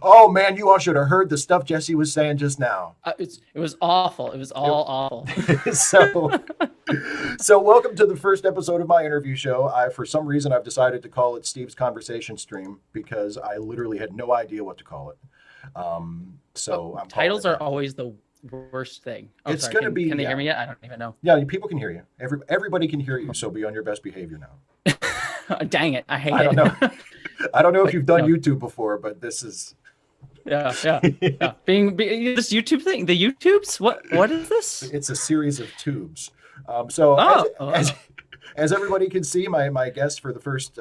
Oh man, you all should have heard the stuff Jessie was saying just now. It was awful. It was all awful. so, so welcome to the first episode of my interview show. For some reason, I've decided to call it Steve's Conversation Stream because I literally had no idea what to call it. So I'm calling Titles it are that. always the worst thing. Oh, It's sorry. going to be, Can they yeah, hear me yet? I don't even know. yeah. People can hear you. Everybody can hear you. So be on your best behavior now. Dang it. I hate I don't it. know. I don't know if But you've done no. YouTube before, but this is. Yeah. Being this YouTube thing, the YouTubes. What is this? It's a series of tubes. So as, as everybody can see, my guest for the first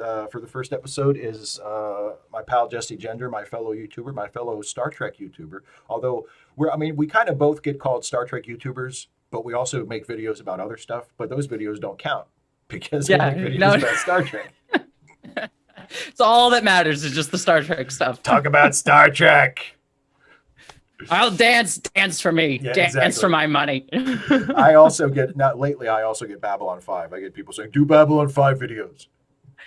episode is my pal Jesse Gender, my fellow YouTuber, my fellow Star Trek YouTuber. Although we kind of both get called Star Trek YouTubers, but we also make videos about other stuff. But those videos don't count because we Yeah, make videos no. about Star Trek. It's all that matters is just the Star Trek stuff. Talk about Star Trek. I'll dance for me. Yeah, Dance exactly. for my money. I also get not lately. I also get Babylon 5. I get people saying, "Do Babylon 5 videos."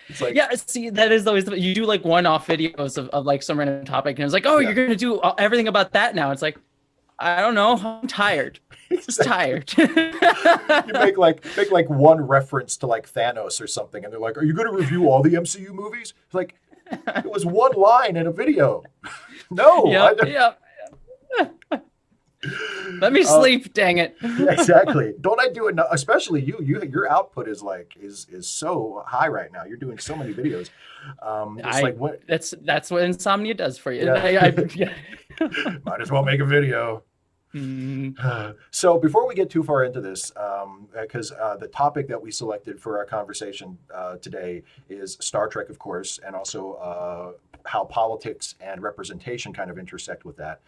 It's like, Yeah, see, that is always you do like one-off videos of like some random topic, and it's like, oh, Yeah. you're gonna do everything about that now. It's like, I don't know, I'm tired. Just tired. you make like one reference to like Thanos or something, and they're like, "Are you going to review all the MCU movies?" It's like, it was one line in a video. No, I don't- Yep. Let me sleep, dang it. Yeah, exactly. Don't I do it? Especially your output is so high right now. You're doing so many videos. It's like what? That's what insomnia does for you. Yeah. Yeah. Might as well make a video. So before we get too far into this, because the topic that we selected for our conversation today is Star Trek, of course, and also how politics and representation kind of intersect with that,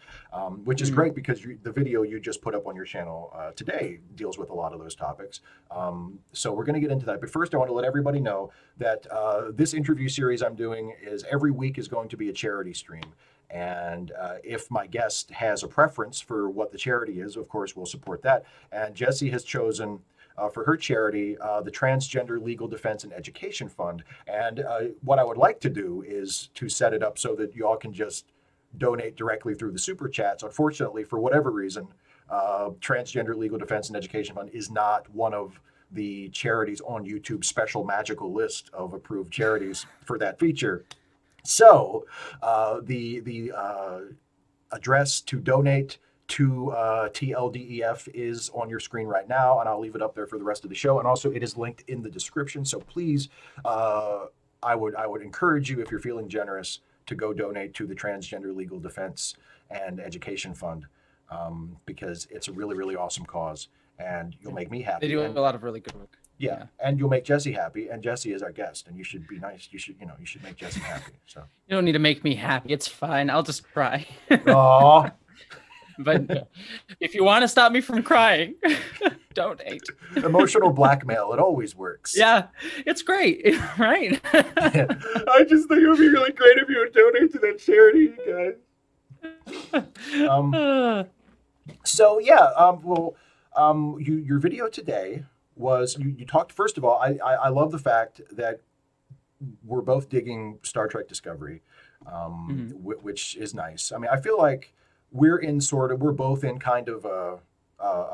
which is great because the video you just put up on your channel today deals with a lot of those topics. So we're going to get into that. But first, I want to let everybody know that this interview series I'm doing is every week is going to be a charity stream. And if my guest has a preference for what the charity is, of course, we'll support that. And Jessie has chosen for her charity the Transgender Legal Defense and Education Fund. And what I would like to do is to set it up so that you all can just donate directly through the super chats. Unfortunately, for whatever reason, Transgender Legal Defense and Education Fund is not one of the charities on YouTube's special magical list of approved charities for that feature. So the address to donate to TLDEF is on your screen right now, and I'll leave it up there for the rest of the show. And also, it is linked in the description. So please, I would encourage you, if you're feeling generous, to go donate to the Transgender Legal Defense and Education Fund because it's a really, really awesome cause, and you'll make me happy. They do a lot of really good work. Yeah, and you'll make Jessie happy, and Jessie is our guest, and you should be nice. You should make Jessie happy. So. You don't need to make me happy. It's fine. I'll just cry. Aw. But if you want to stop me from crying, donate. Emotional blackmail, it always works. Yeah, it's great, right? I just think it would be really great if you would donate to that charity, guys. So yeah, your video today was you talked. First of all, I love the fact that we're both digging Star Trek Discovery, which is nice. I mean, I feel like we're both in kind of a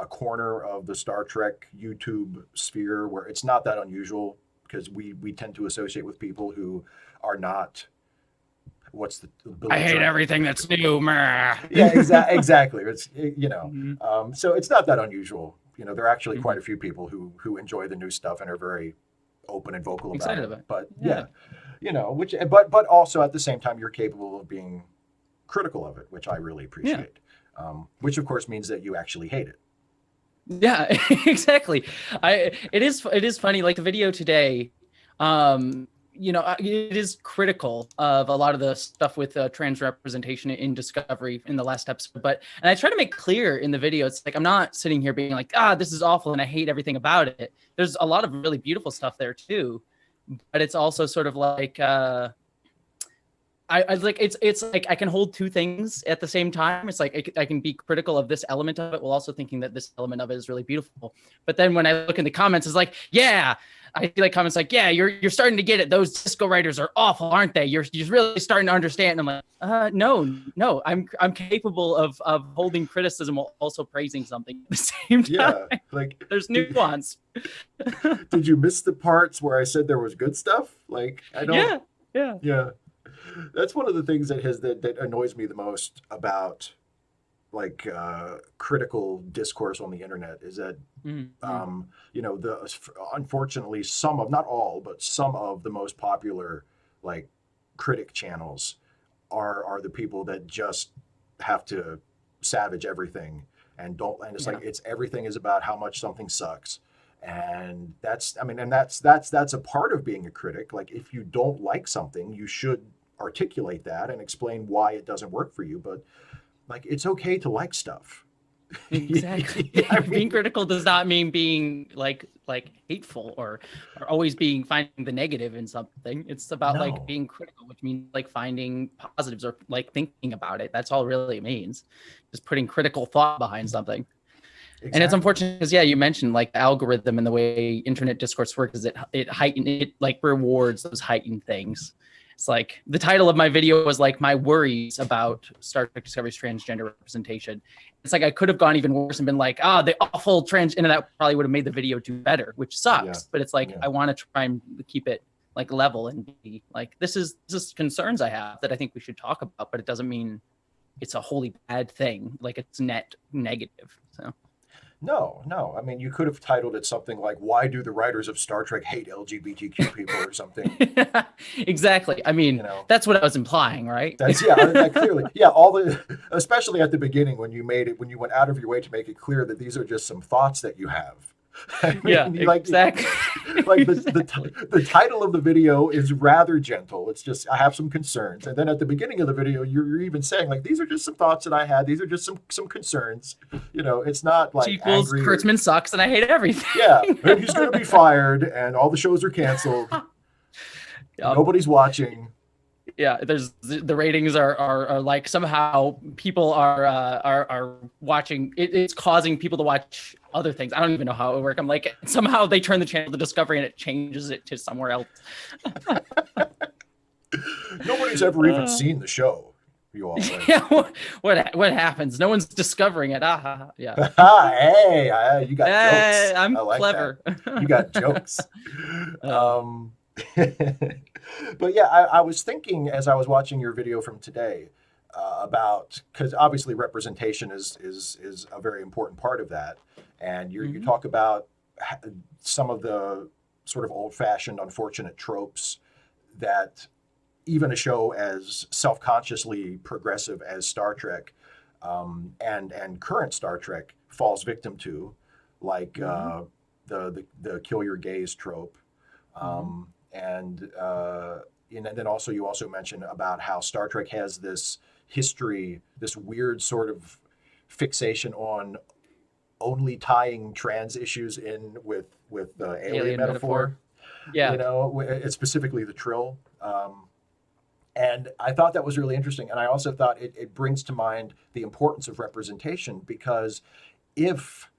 corner of the Star Trek YouTube sphere where it's not that unusual because we tend to associate with people who are not. What's the? I hate everything that's new. Yeah, exactly. It's so it's not that unusual. There are actually quite a few people who enjoy the new stuff and are very open and vocal about it. But yeah, but also at the same time, you're capable of being critical of it, which I really appreciate. Which of course means that you actually hate it. Yeah, exactly. It is funny. Like the video today, it is critical of a lot of the stuff with trans representation in Discovery in the last episode. And I try to make clear in the video, it's like I'm not sitting here being like, this is awful and I hate everything about it. There's a lot of really beautiful stuff there too, but it's also sort of like I like it's like I can hold two things at the same time. It's like I can be critical of this element of it while also thinking that this element of it is really beautiful. But then when I look in the comments, it's like, yeah, I feel like comments like, yeah, you're starting to get it. Those disco writers are awful, aren't they? You're really starting to understand. And I'm like, no, I'm capable of holding criticism while also praising something at the same time. Yeah, like there's nuance. Did you miss the parts where I said there was good stuff? Like I don't. Yeah. That's one of the things that annoys me the most about like critical discourse on the internet is that you know, unfortunately some of, not all, but some of the most popular like critic channels are the people that just have to savage everything and don't, and it's like it's everything is about how much something sucks. And that's, I mean, and that's a part of being a critic. Like if you don't like something, you should articulate that and explain why it doesn't work for you. But like it's okay to like stuff. Exactly. I mean, being critical does not mean being like hateful or always being finding the negative in something. It's about no. like being critical, which means like finding positives or like thinking about it. That's all really it means. Just putting critical thought behind something. Exactly. And it's unfortunate because you mentioned like the algorithm and the way internet discourse works is it like rewards those heightened things. It's like the title of my video was like my worries about Star Trek Discovery's transgender representation. It's like I could have gone even worse and been like, the awful trans, and that probably would have made the video do better, which sucks. Yeah. But it's like I want to try and keep it like level and be like, this is concerns I have that I think we should talk about, but it doesn't mean it's a wholly bad thing. Like it's net negative. So. No. I mean, you could have titled it something like, "Why do the writers of Star Trek hate LGBTQ people?" or something. Exactly. I mean, that's what I was implying, right? That's clearly. Especially at the beginning when you went out of your way to make it clear that these are just some thoughts that you have. I mean, exactly. Like the title of the video is rather gentle. It's just I have some concerns, and then at the beginning of the video, you're even saying like these are just some thoughts that I had. These are just some concerns. You know, it's not like equals Kurtzman sucks and I hate everything. Yeah, and he's going to be fired, and all the shows are canceled. Nobody's watching. Yeah, there's the ratings are like somehow people are watching. It's causing people to watch other things. I don't even know how it works. I'm like somehow they turn the channel to Discovery and it changes it to somewhere else. Nobody's ever even seen the show. You all. Right? Yeah. What happens? No one's discovering it. Yeah. Hey, you got jokes. I'm clever. You got jokes. But yeah, I was thinking as I was watching your video from today about, because obviously representation is a very important part of that, and you talk about some of the sort of old-fashioned, unfortunate tropes that even a show as self-consciously progressive as Star Trek and current Star Trek falls victim to, like the kill your gays trope. And then also you also mentioned about how Star Trek has this history, this weird sort of fixation on only tying trans issues in with the alien metaphor. Yeah, you know, it's specifically the Trill. And I thought that was really interesting. And I also thought it brings to mind the importance of representation, because if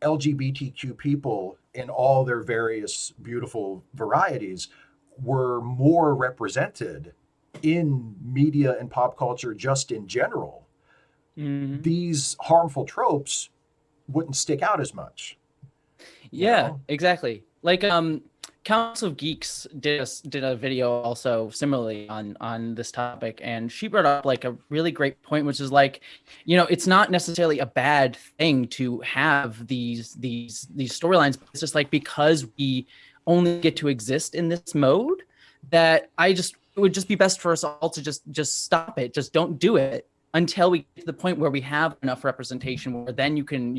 LGBTQ people in all their various beautiful varieties were more represented in media and pop culture just in general, these harmful tropes wouldn't stick out as much. Yeah, exactly. Like Council of Geeks did a video also similarly on this topic, and she brought up like a really great point, which is like, it's not necessarily a bad thing to have these storylines. It's just like, because we only get to exist in this mode, that it would just be best for us all to just stop it. Just don't do it until we get to the point where we have enough representation, where then you can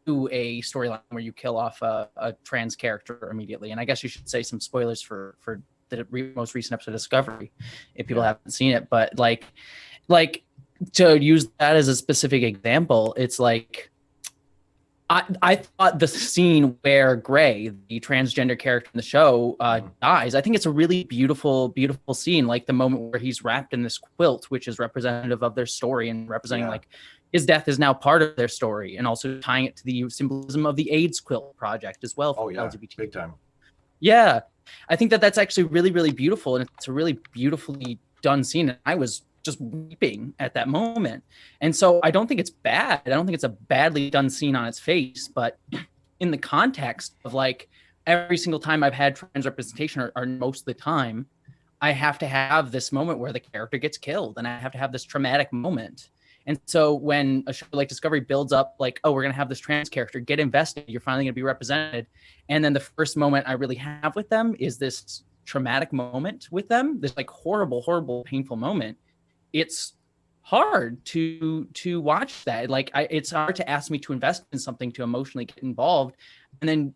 do a storyline where you kill off a trans character immediately. And I guess you should say some spoilers for the most recent episode of Discovery if people haven't seen it. But like to use that as a specific example, it's like I thought the scene where Gray, the transgender character in the show, dies, I think it's a really beautiful, beautiful scene. Like the moment where he's wrapped in this quilt, which is representative of their story and representing like his death is now part of their story, and also tying it to the symbolism of the AIDS quilt project as well for LGBT. Big time. Yeah, I think that that's actually really, really beautiful, and it's a really beautifully done scene. And I was just weeping at that moment. And so I don't think it's bad. I don't think it's a badly done scene on its face, but in the context of like every single time I've had trans representation, or most of the time, I have to have this moment where the character gets killed, and I have to have this traumatic moment. And so when a show like Discovery builds up like, oh, we're going to have this trans character, get invested, you're finally going to be represented. And then the first moment I really have with them is this traumatic moment with them, this like horrible, horrible, painful moment. It's hard to watch that. Like it's hard to ask me to invest in something, to emotionally get involved, and then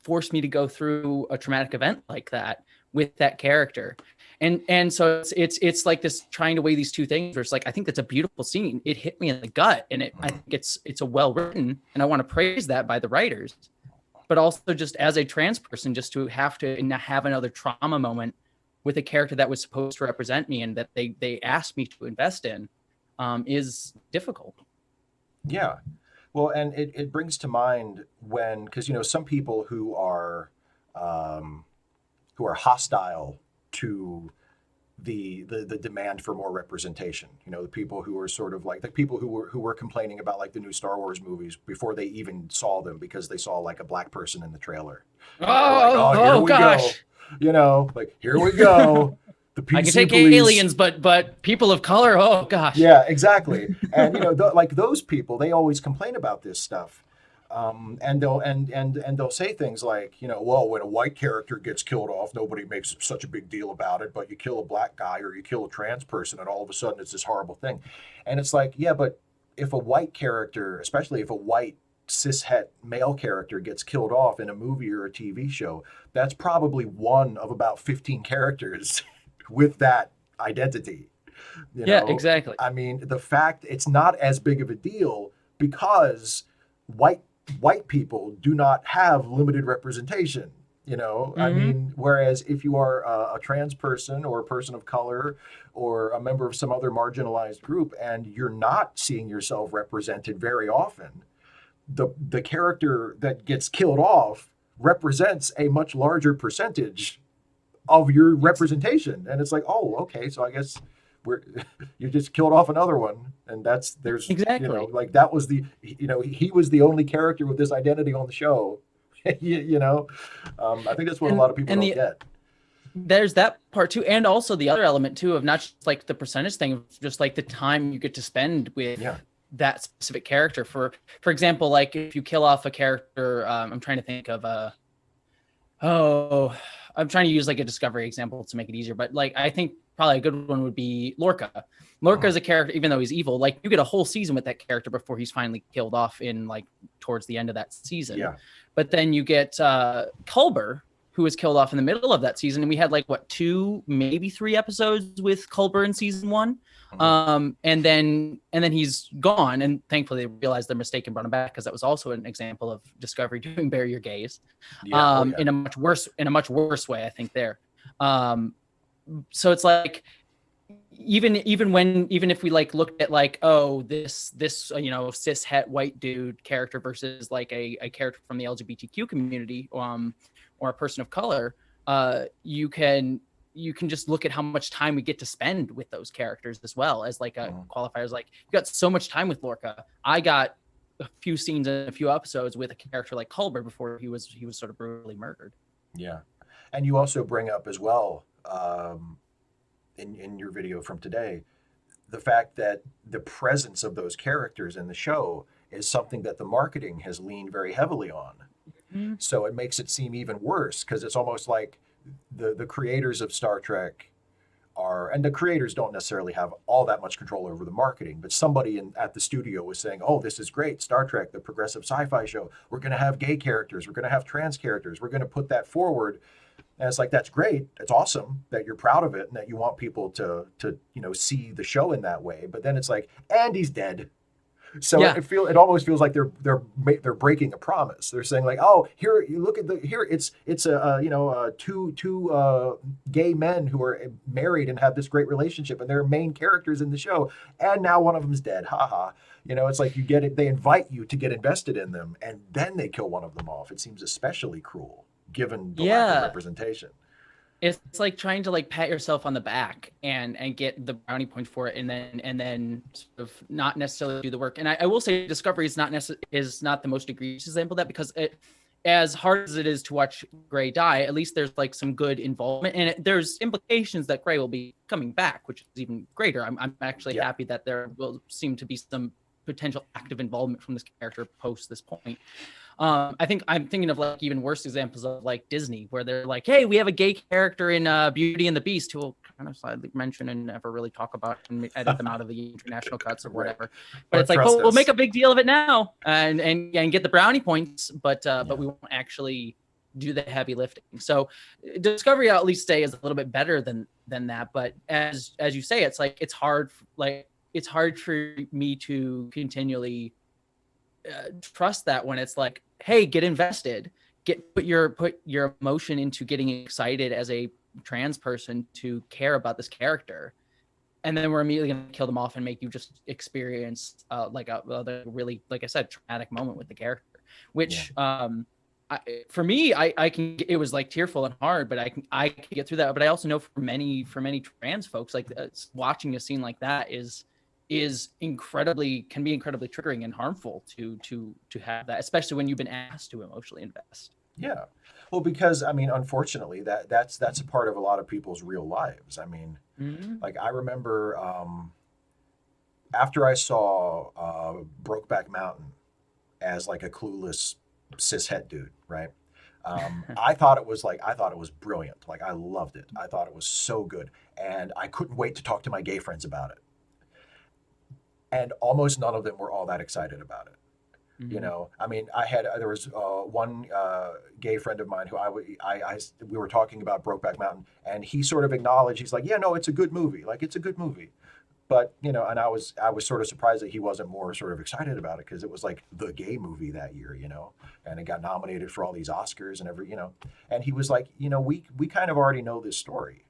force me to go through a traumatic event like that with that character. And so it's like this trying to weigh these two things where it's like, I think that's a beautiful scene. It hit me in the gut, and I think it's a well written, and I want to praise that by the writers. But also just as a trans person, just to have another trauma moment with a character that was supposed to represent me and that they asked me to invest in is difficult. Yeah. Well, and it brings to mind when, because, some people who are hostile to the demand for more representation, the people who are sort of like the people who were complaining about like the new Star Wars movies before they even saw them because they saw like a black person in the trailer. Oh gosh. Like, here we go. The PC I can take police. aliens, but people of color, oh gosh. Yeah, exactly. And like those people, they always complain about this stuff, and they'll say things like, well, when a white character gets killed off, nobody makes such a big deal about it, but you kill a black guy or you kill a trans person, and all of a sudden it's this horrible thing. And it's like, yeah, but if a white character, especially if a white cishet male character gets killed off in a movie or a TV show, that's probably one of about 15 characters with that identity. Yeah, exactly. I mean, the fact it's not as big of a deal because white people do not have limited representation. I mean, whereas if you are a trans person or a person of color or a member of some other marginalized group and you're not seeing yourself represented very often, the character that gets killed off represents a much larger percentage of your representation. And it's like, oh, okay, so I guess you just killed off another one, and there's exactly like that was he was the only character with this identity on the show. I think that's what a lot of people don't get. There's that part too, and also the other element too of not just like the percentage thing, of just like the time you get to spend with that specific character. For example, like if you kill off a character, I'm trying to think of I'm trying to use like a Discovery example to make it easier, but like I think probably a good one would be Lorca. Lorca is a character, even though he's evil, like you get a whole season with that character before he's finally killed off in like towards the end of that season. Yeah. But then you get Culber, who was killed off in the middle of that season, and we had like 2, maybe 3 episodes with Culber in season 1. And then he's gone, and thankfully they realized their mistake and brought him back, because that was also an example of Discovery doing bury your gays in a much worse way, I think there. So it's like even if we like looked at like, oh, this cis het white dude character versus like a character from the LGBTQ community or a person of color, you can just look at how much time we get to spend with those characters as well as like a qualifiers. Like you got so much time with Lorca. I got a few scenes and a few episodes with a character like Culber before he was sort of brutally murdered. Yeah. And you also bring up as well, in your video from today, the fact that the presence of those characters in the show is something that the marketing has leaned very heavily on. Mm-hmm. So it makes it seem even worse, because it's almost like the creators of Star Trek and the creators don't necessarily have all that much control over the marketing, but somebody at the studio was saying, oh, this is great, Star Trek, the progressive sci-fi show. We're going to have gay characters. We're going to have trans characters. We're going to put that forward. And it's like, that's great. It's awesome that you're proud of it and that you want people to see the show in that way. But then it's like, and he's dead. So Yeah. it almost feels like they're breaking a promise. They're saying like, oh, here you look at the here it's a two gay men who are married and have this great relationship and they're main characters in the show, and now one of them's dead. Haha. It's like you get it. They invite you to get invested in them, and then they kill one of them off. It seems especially cruel given the lack of Yeah. representation. It's like trying to like pat yourself on the back and get the brownie point for it, and then sort of not necessarily do the work. And I will say Discovery is not the most egregious example of that, because as hard as it is to watch Gray die, at least there's like some good involvement, and there's implications that Gray will be coming back, which is even greater. I'm actually happy that there will seem to be some potential active involvement from this character post this point. I think I'm thinking of like even worse examples of like Disney, where they're like, hey, we have a gay character in Beauty and the Beast who will kind of slightly mention and never really talk about and edit them out of the international cuts or whatever. Right. But it's like, well, we'll make a big deal of it now and get the brownie points, but we won't actually do the heavy lifting. So Discovery, I'll at least say, is a little bit better than that. But as you say, it's like it's hard for me to continually trust that when it's like, hey, get invested, put your emotion into getting excited as a trans person to care about this character, and then we're immediately going to kill them off and make you just experience like a really, like I said, traumatic moment with the character, which for me, I can, it was like tearful and hard, but I can get through that. But I also know for many trans folks, like watching a scene like that can be incredibly triggering and harmful to have that, especially when you've been asked to emotionally invest. Yeah. Well, because I mean, unfortunately, that's a part of a lot of people's real lives. I mean, like I remember after I saw Brokeback Mountain as like a clueless cishet dude, right? I thought it was brilliant. Like I loved it. I thought it was so good, and I couldn't wait to talk to my gay friends about it. And almost none of them were all that excited about it. I mean, there was one gay friend of mine who we were talking about Brokeback Mountain, and he sort of acknowledged, he's like, yeah, no, it's a good movie. Like, it's a good movie. But, and I was sort of surprised that he wasn't more sort of excited about it, because it was like the gay movie that year, and it got nominated for all these Oscars and and he was like, we kind of already know this story.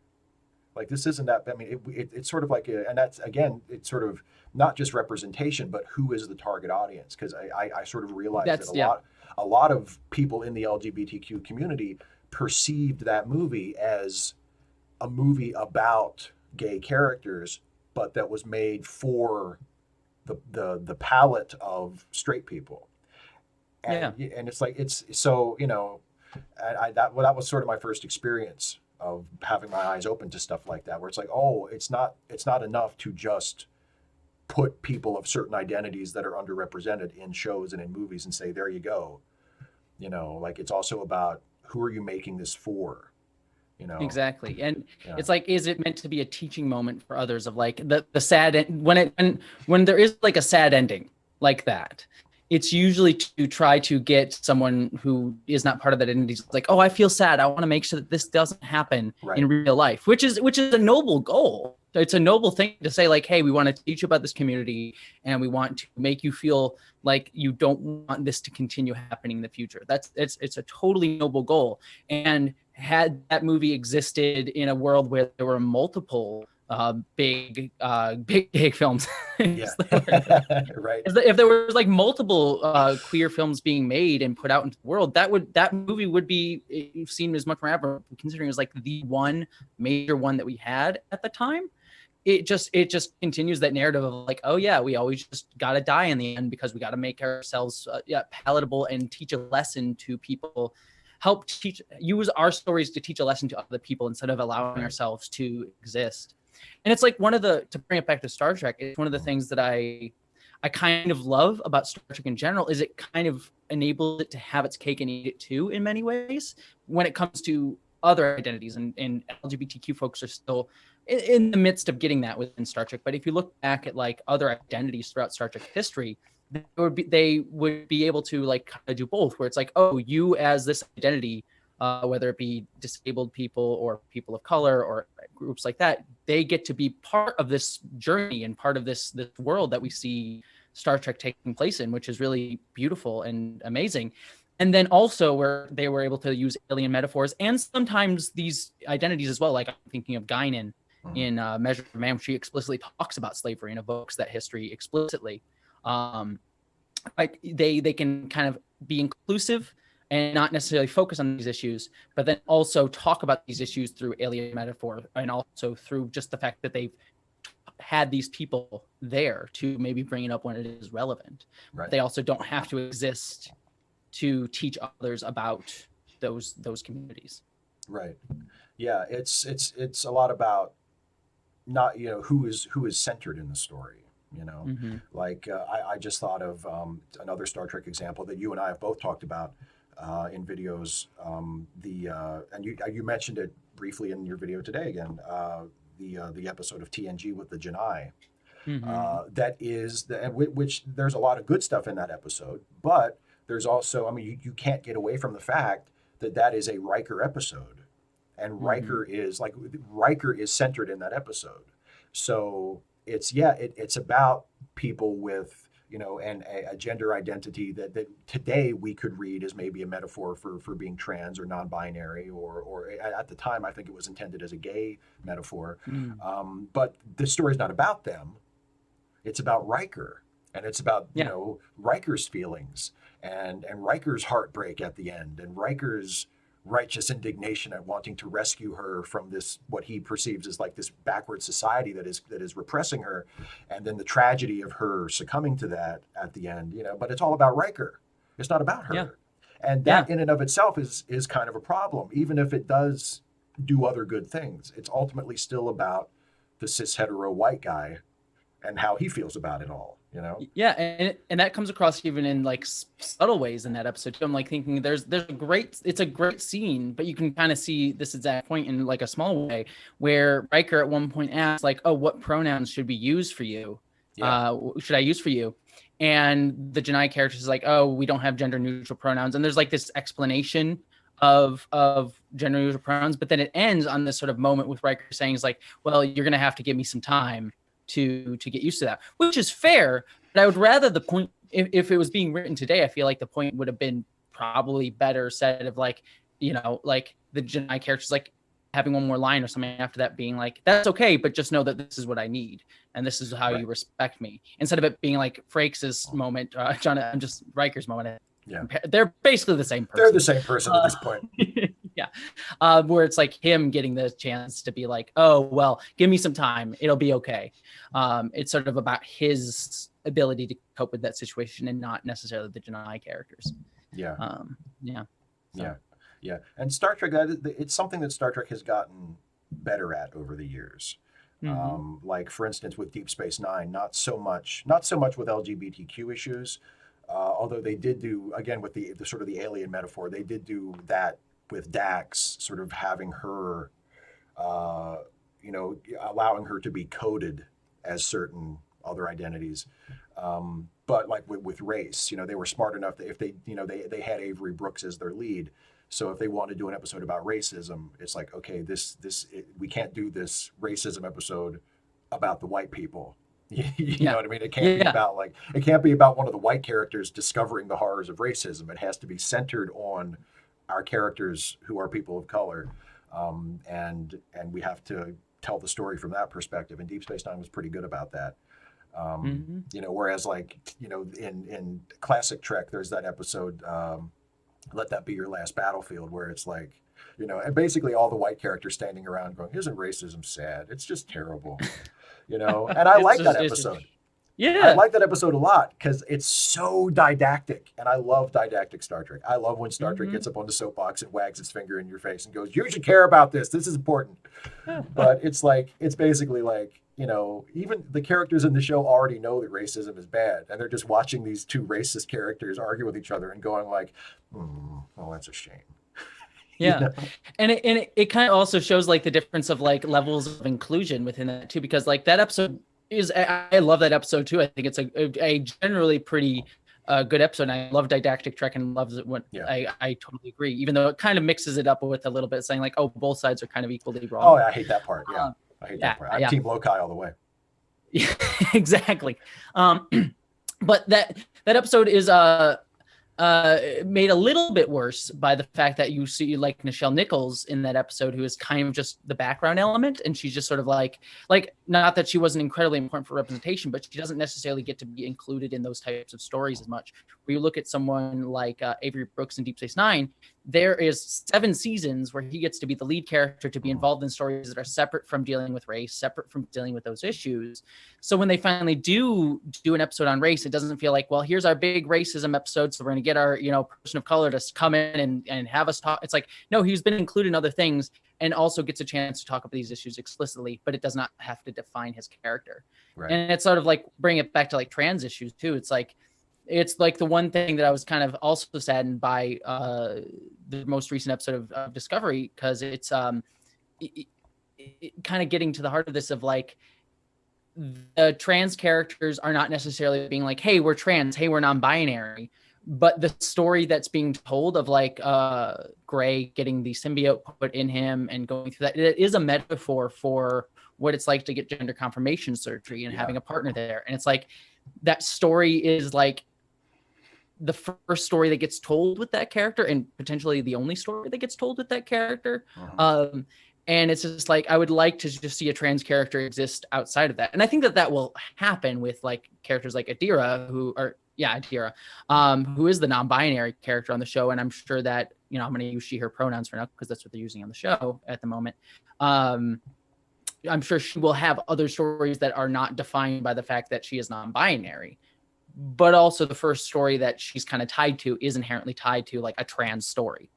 Like, this isn't that, I mean, it's sort of like, and that's, again, it's sort of not just representation, but who is the target audience? Because I sort of realized that a lot of people in the LGBTQ community perceived that movie as a movie about gay characters, but that was made for the palette of straight people. And it's like, it's so, that was sort of my first experience of having my eyes open to stuff like that, where it's like, oh, it's not enough to just put people of certain identities that are underrepresented in shows and in movies and say, there you go. Like, it's also about, who are you making this for? Exactly. And it's like, is it meant to be a teaching moment for others of like the sad when there is like a sad ending like that, it's usually to try to get someone who is not part of that identity, like, oh, I feel sad, I want to make sure that this doesn't happen in real life, which is a noble goal. It's a noble thing to say, like, hey, we want to teach you about this community, and we want to make you feel like you don't want this to continue happening in the future. It's a totally noble goal. And had that movie existed in a world where there were multiple big gay films, right, if there was like multiple queer films being made and put out into the world, that movie would be seen as much more admirable, considering it was like the one major one that we had at the time. It just continues that narrative of like, oh yeah, we always just gotta die in the end, because we gotta make ourselves palatable and teach a lesson to people, use our stories to teach a lesson to other people instead of allowing ourselves to exist. And it's like to bring it back to Star Trek, it's one of the things that I kind of love about Star Trek in general, is it kind of enables it to have its cake and eat it too in many ways when it comes to other identities, and LGBTQ folks are still in the midst of getting that within Star Trek. But if you look back at like other identities throughout Star Trek history, they would be able to like kind of do both, where it's like, oh, you as this identity, whether it be disabled people or people of color or groups like that, they get to be part of this journey and part of this world that we see Star Trek taking place in, which is really beautiful and amazing. And then also where they were able to use alien metaphors and sometimes these identities as well. Like I'm thinking of Guinan in Measure of Man, she explicitly talks about slavery and evokes that history explicitly. Like they can kind of be inclusive and not necessarily focus on these issues, but then also talk about these issues through alien metaphor and also through just the fact that they've had these people there to maybe bring it up when it is relevant. Right. They also don't have to exist to teach others about those communities. Right. Yeah. It's a lot about not, who is centered in the story. Like I just thought of another Star Trek example that you and I have both talked about in videos. And you mentioned it briefly in your video today again. The episode of TNG with the Janai. That is which there's a lot of good stuff in that episode, but there's also, I mean, you can't get away from the fact that is a Riker episode, and Riker is centered in that episode. So it's about people with, and a gender identity that today we could read as maybe a metaphor for being trans or non-binary, or at the time I think it was intended as a gay metaphor. But the story's not about them. It's about Riker, and it's about Riker's feelings and Riker's heartbreak at the end, and Riker's righteous indignation at wanting to rescue her from this, what he perceives as like this backward society that is repressing her, and then the tragedy of her succumbing to that at the end. But it's all about Riker. It's not about her. And that in and of itself is kind of a problem, even if it does do other good things. It's ultimately still about the cis hetero white guy and how he feels about it all. Yeah, and that comes across even in like subtle ways in that episode too. I'm like thinking it's a great scene, but you can kind of see this exact point in like a small way where Riker at one point asks like, "Oh, what pronouns should we use for you? Should I use for you?" And the Janai character is like, "Oh, we don't have gender neutral pronouns." And there's like this explanation of gender neutral pronouns, but then it ends on this sort of moment with Riker saying, "Is like, well, you're gonna have to give me some time to get used to that," which is fair. But I would rather the point, if it was being written today, I feel like the point would have been probably better said of like, like the Janai characters like having one more line or something after that being like, "That's okay, but just know that this is what I need and this is how you respect me," instead of it being like Frakes' moment, just Riker's moment. Yeah, they're basically the same person. They're the same person at this point. Where it's like him getting the chance to be like, "Oh, well, give me some time. It'll be okay." It's sort of about his ability to cope with that situation and not necessarily the Janai characters. Yeah. So. Yeah. And Star Trek, it's something that Star Trek has gotten better at over the years. Like for instance, with Deep Space Nine, not so much with LGBTQ issues. Although they did do, again, with the sort of the alien metaphor, they did do that with Dax, sort of having her, allowing her to be coded as certain other identities. But like with race, they were smart enough that if they had Avery Brooks as their lead. So if they want to do an episode about racism, it's like, okay, we can't do this racism episode about the white people. You know what I mean? It can't be about one of the white characters discovering the horrors of racism. It has to be centered on our characters who are people of color, and we have to tell the story from that perspective. And Deep Space Nine was pretty good about that. Whereas like in classic Trek, there's that episode, "Let That Be Your Last Battlefield," where it's like, and basically all the white characters standing around going, "Isn't racism sad? It's just terrible." And I like that episode. I like that episode a lot because it's so didactic, and I love didactic Star Trek. I love when Star Trek gets up on the soapbox and wags its finger in your face and goes, "You should care about this. This is important." But it's basically like, even the characters in the show already know that racism is bad, and they're just watching these two racist characters argue with each other and going like, "Well, that's a shame." And it kind of also shows like the difference of like levels of inclusion within that too, because like that episode I love that episode too. I think it's a generally pretty good episode. And I love didactic Trek and loves it when I totally agree, even though it kind of mixes it up with a little bit saying like, "Oh, both sides are kind of equally wrong." Oh, I hate that part. I hate that part. I'm Team Lokai all the way. Exactly. But that episode is made a little bit worse by the fact that you see like Nichelle Nichols in that episode, who is kind of just the background element, and she's just sort of like not that she wasn't incredibly important for representation, but she doesn't necessarily get to be included in those types of stories as much. Where you look at someone like Avery Brooks in Deep Space Nine, there is 7 seasons where he gets to be the lead character, to be involved in stories that are separate from dealing with race, separate from dealing with those issues. So when they finally do an episode on race, it doesn't feel like, well, here's our big racism episode, so we're going to get our, person of color to come in and have us talk. It's like, no, he's been included in other things and also gets a chance to talk about these issues explicitly, but it does not have to define his character. Right. And it's sort of like bring it back to like trans issues too. It's like the one thing that I was kind of also saddened by the most recent episode of Discovery, because it's kind of getting to the heart of this of like, the trans characters are not necessarily being like, hey, we're trans, hey, we're non-binary, but the story that's being told of like Gray getting the symbiote put in him and going through that, it is a metaphor for what it's like to get gender confirmation surgery and having a partner there. And it's like, that story is like the first story that gets told with that character, and potentially the only story that gets told with that character. And it's just like, I would like to just see a trans character exist outside of that. And I think that will happen with like characters like Adira, who is the non-binary character on the show. And I'm sure that, I'm going to use she, her pronouns for now, because that's what they're using on the show at the moment. I'm sure she will have other stories that are not defined by the fact that she is non-binary. But also the first story that she's kind of tied to is inherently tied to like a trans story,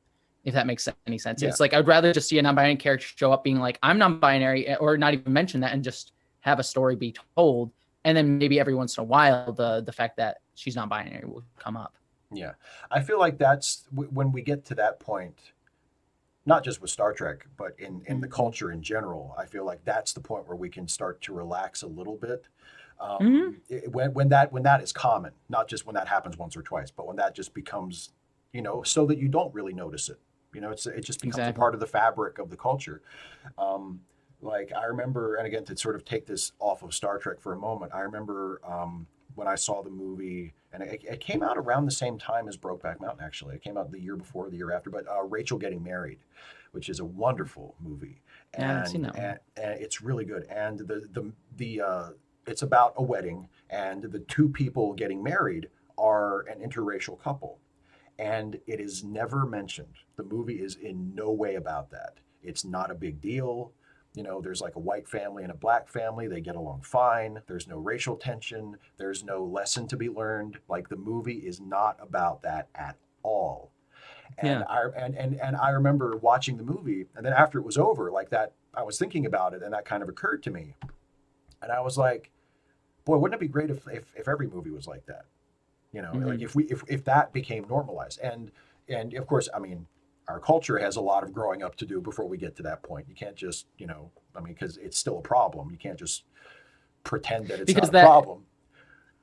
if that makes any sense. Yeah. It's like, I'd rather just see a non-binary character show up being like, I'm non-binary, or not even mention that, and just have a story be told. And then maybe every once in a while, the fact that she's non-binary will come up. Yeah. I feel like that's when we get to that point, not just with Star Trek, but in the culture in general, I feel like that's the point where we can start to relax a little bit. When that is common, not just when that happens once or twice, but when that just becomes, so that you don't really notice it. It just becomes a part of the fabric of the culture. Like I remember, and again, to sort of take this off of Star Trek for a moment, I remember when I saw the movie, and it came out around the same time as Brokeback Mountain, actually. It came out the year before, the year after, but Rachel Getting Married, which is a wonderful movie. And, I've seen that one. And it's really good. And it's about a wedding, and the two people getting married are an interracial couple. And it is never mentioned. The movie is in no way about that. It's not a big deal. There's like a white family and a black family. They get along fine. There's no racial tension. There's no lesson to be learned. Like the movie is not about that at all. And I remember watching the movie, and then after it was over, like that, I was thinking about it, and that kind of occurred to me. And I was like, boy, wouldn't it be great if every movie was like that? Like if that became normalized. And of course, I mean, our culture has a lot of growing up to do before we get to that point. You can't just, because it's still a problem. You can't just pretend that it's not a problem.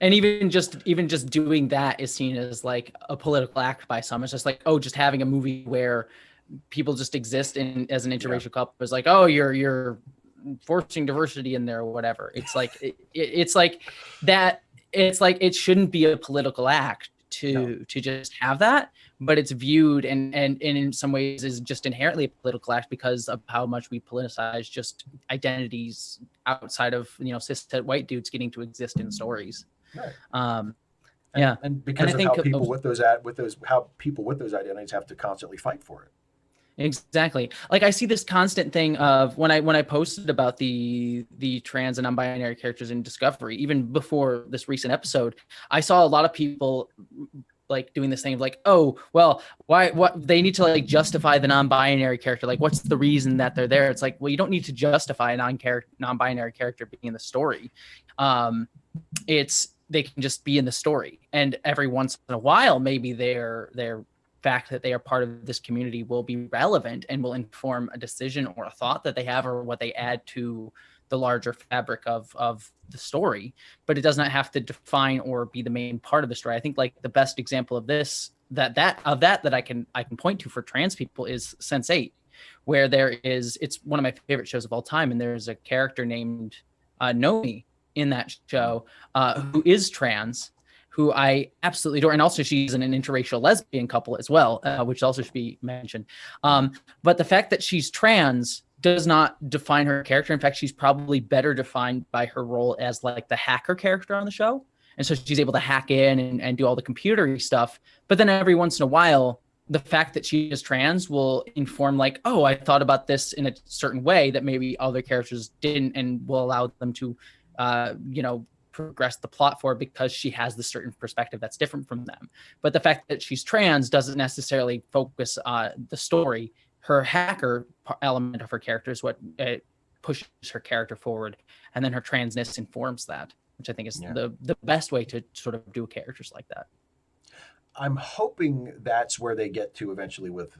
And even just doing that is seen as like a political act by some. It's just like, just having a movie where people just exist as an interracial couple is like, you're forcing diversity in there or whatever. It's like it's like that. It's like it shouldn't be a political act to just have that, but it's viewed and in some ways is just inherently a political act because of how much we politicize just identities outside of cis white dudes getting to exist in stories. Right. And because of how people with those identities have to constantly fight for it. Exactly. Like I see this constant thing of when I posted about the trans and non-binary characters in Discovery, even before this recent episode, I saw a lot of people like doing this thing of like, oh, well, what they need to like justify the non-binary character. Like, what's the reason that they're there? It's like, well, you don't need to justify a non-binary character being in the story. They can just be in the story. And every once in a while, maybe their fact that they are part of this community will be relevant and will inform a decision or a thought that they have or what they add to the larger fabric of the story, but it does not have to define or be the main part of the story. I think like the best example of this that I can point to for trans people is Sense8, where it's one of my favorite shows of all time, and there's a character named Nomi in that show who is trans, who I absolutely adore. And also she's an interracial lesbian couple as well, which also should be mentioned. But the fact that she's trans does not define her character. In fact, she's probably better defined by her role as like the hacker character on the show. And so she's able to hack in and do all the computery stuff. But then every once in a while, the fact that she is trans will inform like, oh, I thought about this in a certain way that maybe other characters didn't, and will allow them to, progress the plot forward because she has this certain perspective that's different from them. But the fact that she's trans doesn't necessarily focus on the story. Her hacker element of her character is what pushes her character forward. And then her transness informs that, which I think is the best way to sort of do characters like that. I'm hoping that's where they get to eventually with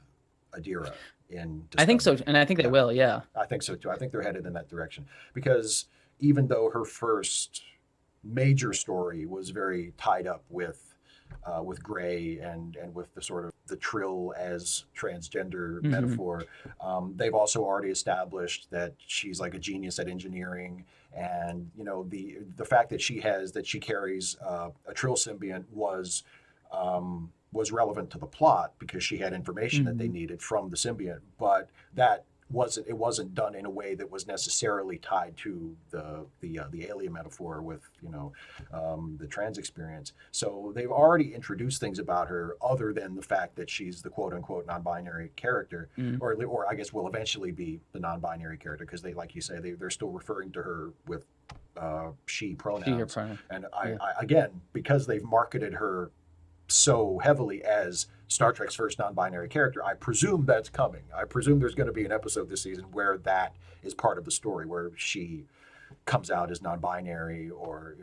Adira in Discovery. I think so. And I think they will. Yeah. I think so too. I think they're headed in that direction because even though her first major story was very tied up with Gray and with the sort of the Trill as transgender metaphor, they've also already established that she's like a genius at engineering, and the fact that she carries a Trill symbiont was relevant to the plot because she had information that they needed from the symbiont, but it wasn't done in a way that was necessarily tied to the alien metaphor with the trans experience. So they've already introduced things about her other than the fact that she's the quote unquote non-binary character, or I guess will eventually be the non-binary character because they, like you say, they're still referring to her with she pronouns. She, her pronoun. And I again, because they've marketed her so heavily as Star Trek's first non-binary character, I presume that's coming. I presume there's going to be an episode this season where that is part of the story, where she comes out as non-binary, or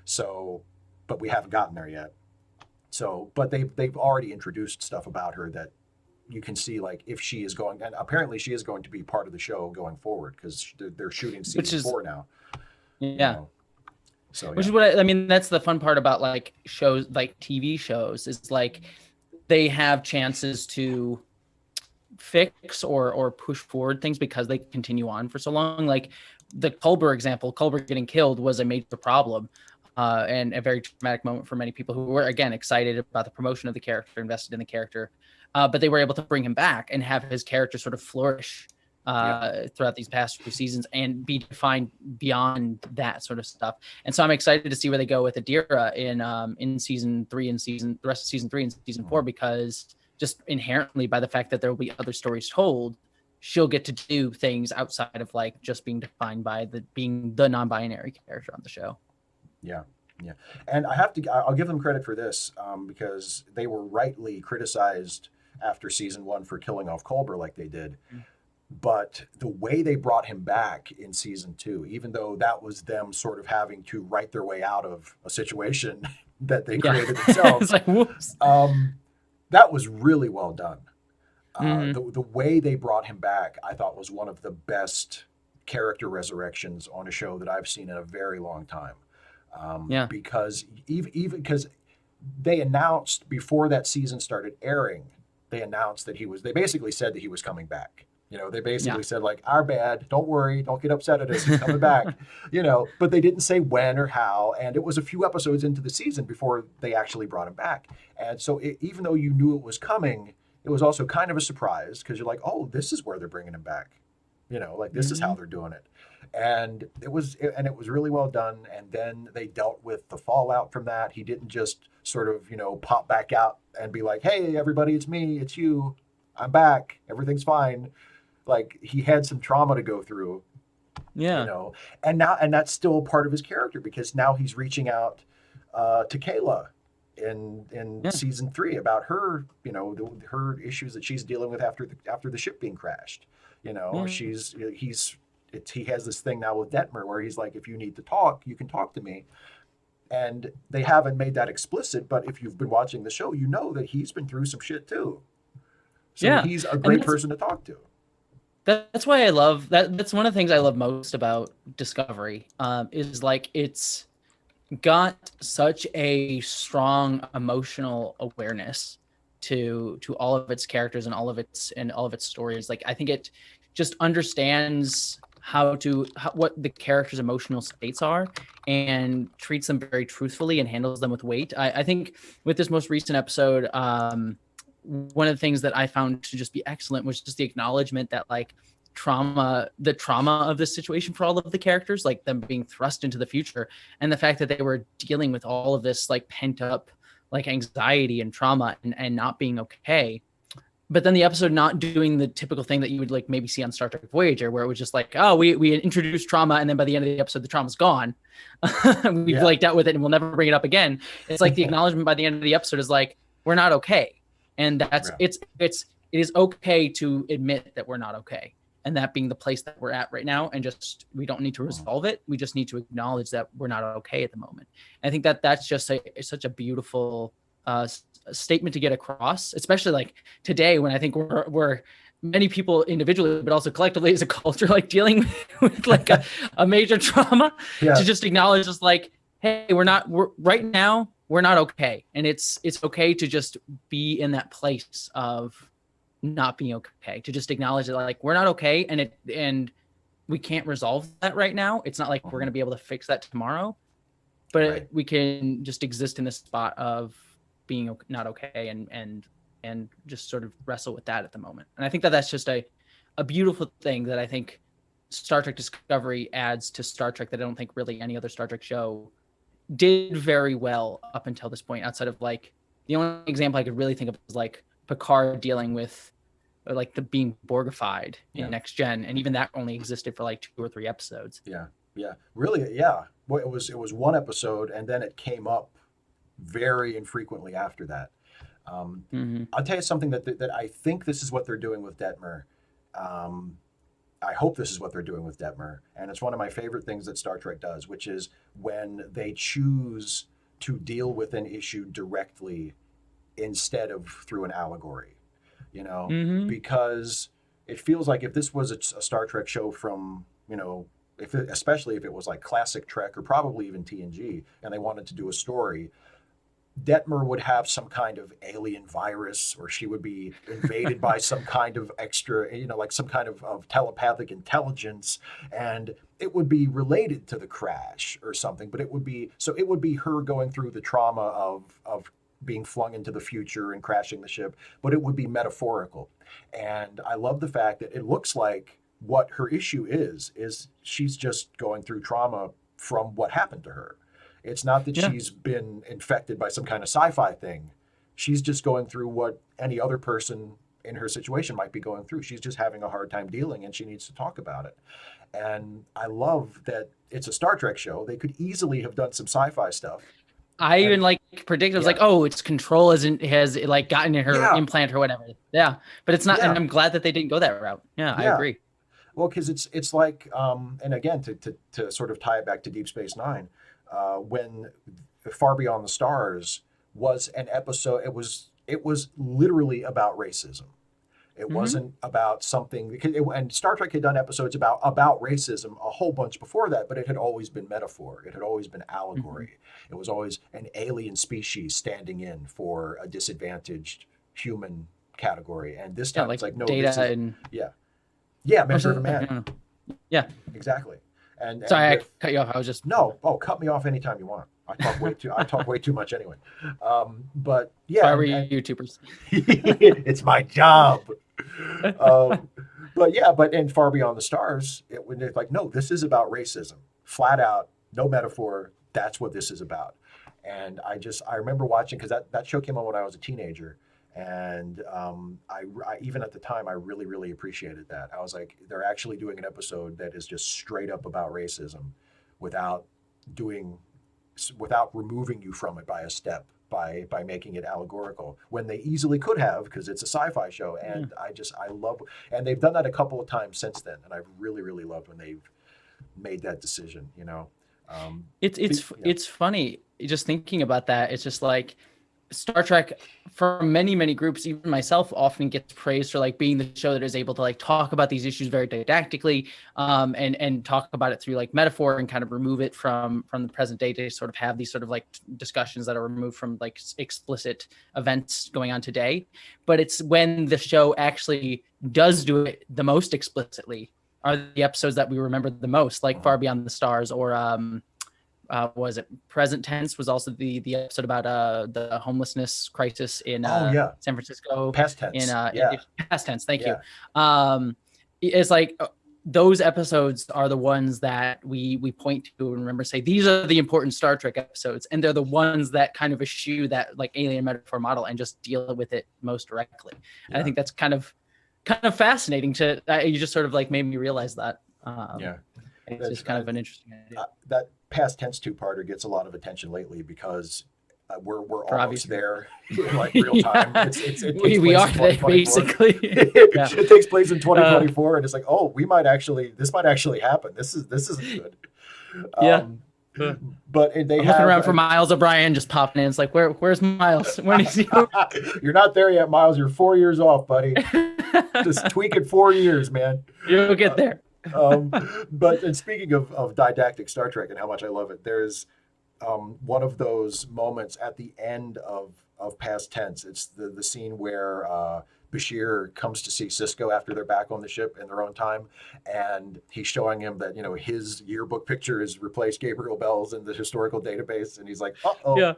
so, but we haven't gotten there yet. So, but they've already introduced stuff about her that you can see, like if she is going, and apparently she is going to be part of the show going forward because they're shooting season 4 now. Yeah. So, which is what I mean. That's the fun part about like shows, like TV shows, is like they have chances to fix or push forward things because they continue on for so long. Like the Culber example, Culber getting killed was a major problem and a very traumatic moment for many people who were, again, excited about the promotion of the character, invested in the character. But they were able to bring him back and have his character sort of flourish throughout these past few seasons and be defined beyond that sort of stuff. And so I'm excited to see where they go with Adira in season 3 and the rest of season 3 and season 4, because just inherently by the fact that there will be other stories told, she'll get to do things outside of like just being defined by being the non-binary character on the show. Yeah. And I'll give them credit for this because they were rightly criticized after season 1 for killing off Culber like they did. But the way they brought him back in season 2, even though that was them sort of having to write their way out of a situation that they created themselves, it's like, whoops. That was really well done. The way they brought him back, I thought, was one of the best character resurrections on a show that I've seen in a very long time. Because even because they announced before that season started airing, they basically said that he was coming back. They basically said like, our bad, don't worry, don't get upset at us, he's coming back, but they didn't say when or how. And it was a few episodes into the season before they actually brought him back. And so even though you knew it was coming, it was also kind of a surprise because you're like, oh, this is where they're bringing him back. Like this is how they're doing it. And it was really well done. And then they dealt with the fallout from that. He didn't just sort of, pop back out and be like, hey, everybody, it's me, it's you, I'm back, everything's fine. Like he had some trauma to go through, and that's still part of his character because now he's reaching out to Kayla in season 3 about her, her issues that she's dealing with after the ship being crashed. He has this thing now with Detmer where he's like, if you need to talk, you can talk to me. And they haven't made that explicit, but if you've been watching the show, you know that he's been through some shit too. So he's a great person to talk to. That's why I love that. That's one of the things I love most about Discovery, is like it's got such a strong emotional awareness to all of its characters and all of its stories. Like I think it just understands what the characters' emotional states are, and treats them very truthfully and handles them with weight. I think with this most recent episode, one of the things that I found to just be excellent was just the acknowledgement that like the trauma of this situation for all of the characters, like them being thrust into the future, and the fact that they were dealing with all of this like pent up like anxiety and trauma and not being okay. But then the episode not doing the typical thing that you would like maybe see on Star Trek Voyager, where it was just like, oh, we introduced trauma, and then by the end of the episode, the trauma's gone. We've like dealt with it, and we'll never bring it up again. It's like the acknowledgement by the end of the episode is like, we're not okay, and that's it is okay to admit that we're not okay, and that being the place that we're at right now, and just we don't need to resolve it. We just need to acknowledge that we're not okay at the moment. And I think that that's just such a beautiful statement to get across, especially like today when I think we're many people individually, but also collectively as a culture, like dealing with like a major trauma, to just acknowledge just like, hey, we're right now, we're not okay. And it's okay to just be in that place of not being okay, to just acknowledge that like, we're not okay. And we can't resolve that right now. It's not like we're going to be able to fix that tomorrow, but we can just exist in this spot of being not okay and just sort of wrestle with that at the moment. And I think that that's just a beautiful thing that I think Star Trek Discovery adds to Star Trek that I don't think really any other Star Trek show did very well up until this point, outside of like the only example I could really think of was like Picard dealing with like the being Borgified in Next Gen, and even that only existed for like 2 or 3 episodes. Really. Well, it was one episode, and then it came up very infrequently after that. I'll tell you something that I think this is what they're doing with Detmer. I hope this is what they're doing with Detmer, and it's one of my favorite things that Star Trek does, which is when they choose to deal with an issue directly instead of through an allegory, because it feels like if this was a Star Trek show from, especially if it was like classic Trek or probably even TNG, and they wanted to do a story, Detmer would have some kind of alien virus, or she would be invaded by some kind of extra, like some kind of telepathic intelligence, and it would be related to the crash or something. But it would be her going through the trauma of being flung into the future and crashing the ship, but it would be metaphorical. And I love the fact that it looks like what her issue is she's just going through trauma from what happened to her. It's not that she's been infected by some kind of sci-fi thing. She's just going through what any other person in her situation might be going through. She's just having a hard time dealing, and she needs to talk about it. And I love that it's a Star Trek show. They could easily have done some sci-fi stuff. I even like predicted, I was like, oh, it's control has like gotten in her implant or whatever. Yeah. But it's not, and I'm glad that they didn't go that route. I agree. Well, because it's like, and again, to sort of tie it back to Deep Space Nine, when Far Beyond the Stars was an episode, it was literally about racism. It wasn't about something, and Star Trek had done episodes about racism a whole bunch before that, but it had always been metaphor. It had always been allegory. It was always an alien species standing in for a disadvantaged human category. And this time it's like, no, data Measure of a Man. Yeah, exactly. And sorry, I cut you off. I was just cut me off anytime you want. I talk way too much anyway. But yeah, sorry, YouTubers. It's my job. But in Far Beyond the Stars, it's like, no, this is about racism, flat out, no metaphor. That's what this is about. And I remember watching, because that show came on when I was a teenager. And I even at the time, I really, really appreciated that. I was like, they're actually doing an episode that is just straight up about racism without removing you from it by a step, by making it allegorical, when they easily could have, because it's a sci-fi show. And I love, and they've done that a couple of times since then. And I've really, really loved when they've made that decision, It's funny just thinking about that. It's just like, Star Trek, for many, many groups, even myself, often gets praised for like being the show that is able to like talk about these issues very didactically, and talk about it through like metaphor and kind of remove it from the present day to sort of have these sort of like discussions that are removed from like explicit events going on today. But it's when the show actually does do it the most explicitly are the episodes that we remember the most, like Far Beyond the Stars, or was it Present Tense was also the episode about the homelessness crisis in San Francisco. Past tense. In past tense. Thank you. Yeah. It's like those episodes are the ones that we point to and remember, say these are the important Star Trek episodes, and they're the ones that kind of eschew that like alien metaphor model and just deal with it most directly. And I think that's kind of fascinating to you just sort of like made me realize that. It's just kind of an interesting idea. That past tense two-parter gets a lot of attention lately because we're almost there in like real time. We are there basically. It takes place in 2024, and it's like, oh, this might actually happen. This isn't good. But they looking around for Miles O'Brien just popping in. It's like, where's Miles? When is he? You're not there yet, Miles. You're 4 years off, buddy. Just tweak it 4 years, man. You'll get there. But speaking of didactic Star Trek and how much I love it, there's one of those moments at the end of Past Tense. It's the scene where Bashir comes to see Cisco after they're back on the ship in their own time, and he's showing him that his yearbook picture has replaced Gabriel Bell's in the historical database, and he's like, uh-oh. Yeah.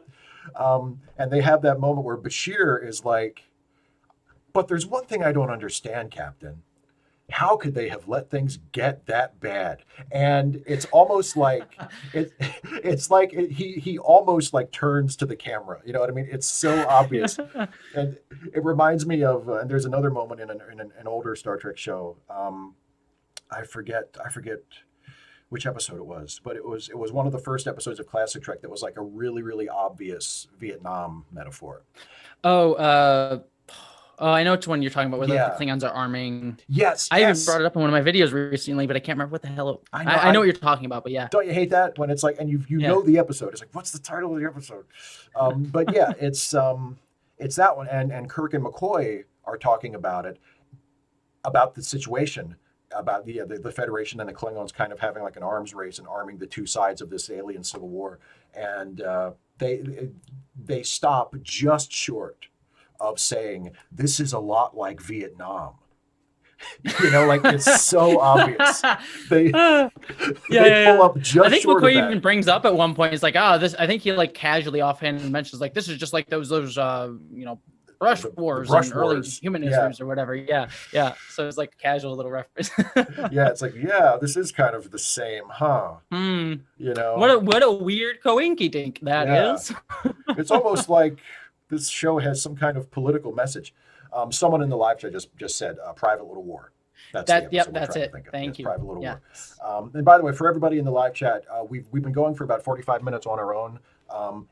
And they have that moment where Bashir is like, but there's one thing I don't understand, Captain. How could they have let things get that bad? And it's almost like he almost like turns to the camera. You know what I mean? It's so obvious, and it reminds me of. And there's another moment in an older Star Trek show. I forget which episode it was, but it was one of the first episodes of Classic Trek that was like a really, really obvious Vietnam metaphor. Oh, I know which one you're talking about, where the Klingons are arming. Yes. I even brought it up in one of my videos recently, but I can't remember what the hell. I know what you're talking about, but yeah. Don't you hate that when it's like, and you know the episode? It's like, what's the title of the episode? But yeah, it's that one, and Kirk and McCoy are talking about it, about the situation, about the Federation and the Klingons kind of having like an arms race and arming the two sides of this alien civil war, and they stop just short of saying this is a lot like Vietnam. Like it's so obvious. They pull up just. I think short McCoy of that. even brings up at one point. It's like, this. I think he like casually offhand mentions like this is just like those brush wars and early humanisms or whatever. Yeah. So it's like a casual little reference. It's like this is kind of the same, huh? What a weird coinky dink that is. It's almost like this show has some kind of political message. Someone in the live chat just said "Private Little War." That's it. Thank you. Private Little War. And by the way, for everybody in the live chat, we've been going for about 45 minutes on our own,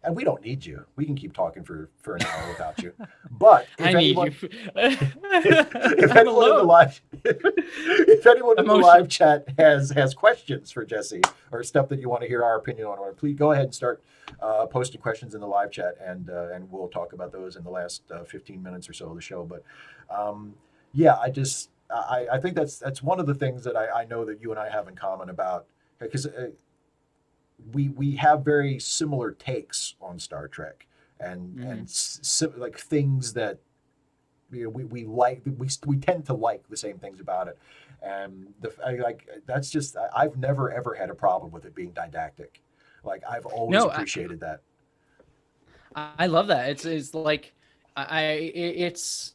and we don't need you. We can keep talking for an hour without you. But if anyone in the live chat has questions for Jessie or stuff that you want to hear our opinion on, please go ahead and start posting questions in the live chat, and we'll talk about those in the last 15 minutes or so of the show. But I think that's one of the things that I know that you and I have in common about, because we have very similar takes on Star Trek and like things that we like. We tend to like the same things about it, and I've never ever had a problem with it being didactic. Like I've always appreciated that. I love that. It's like it's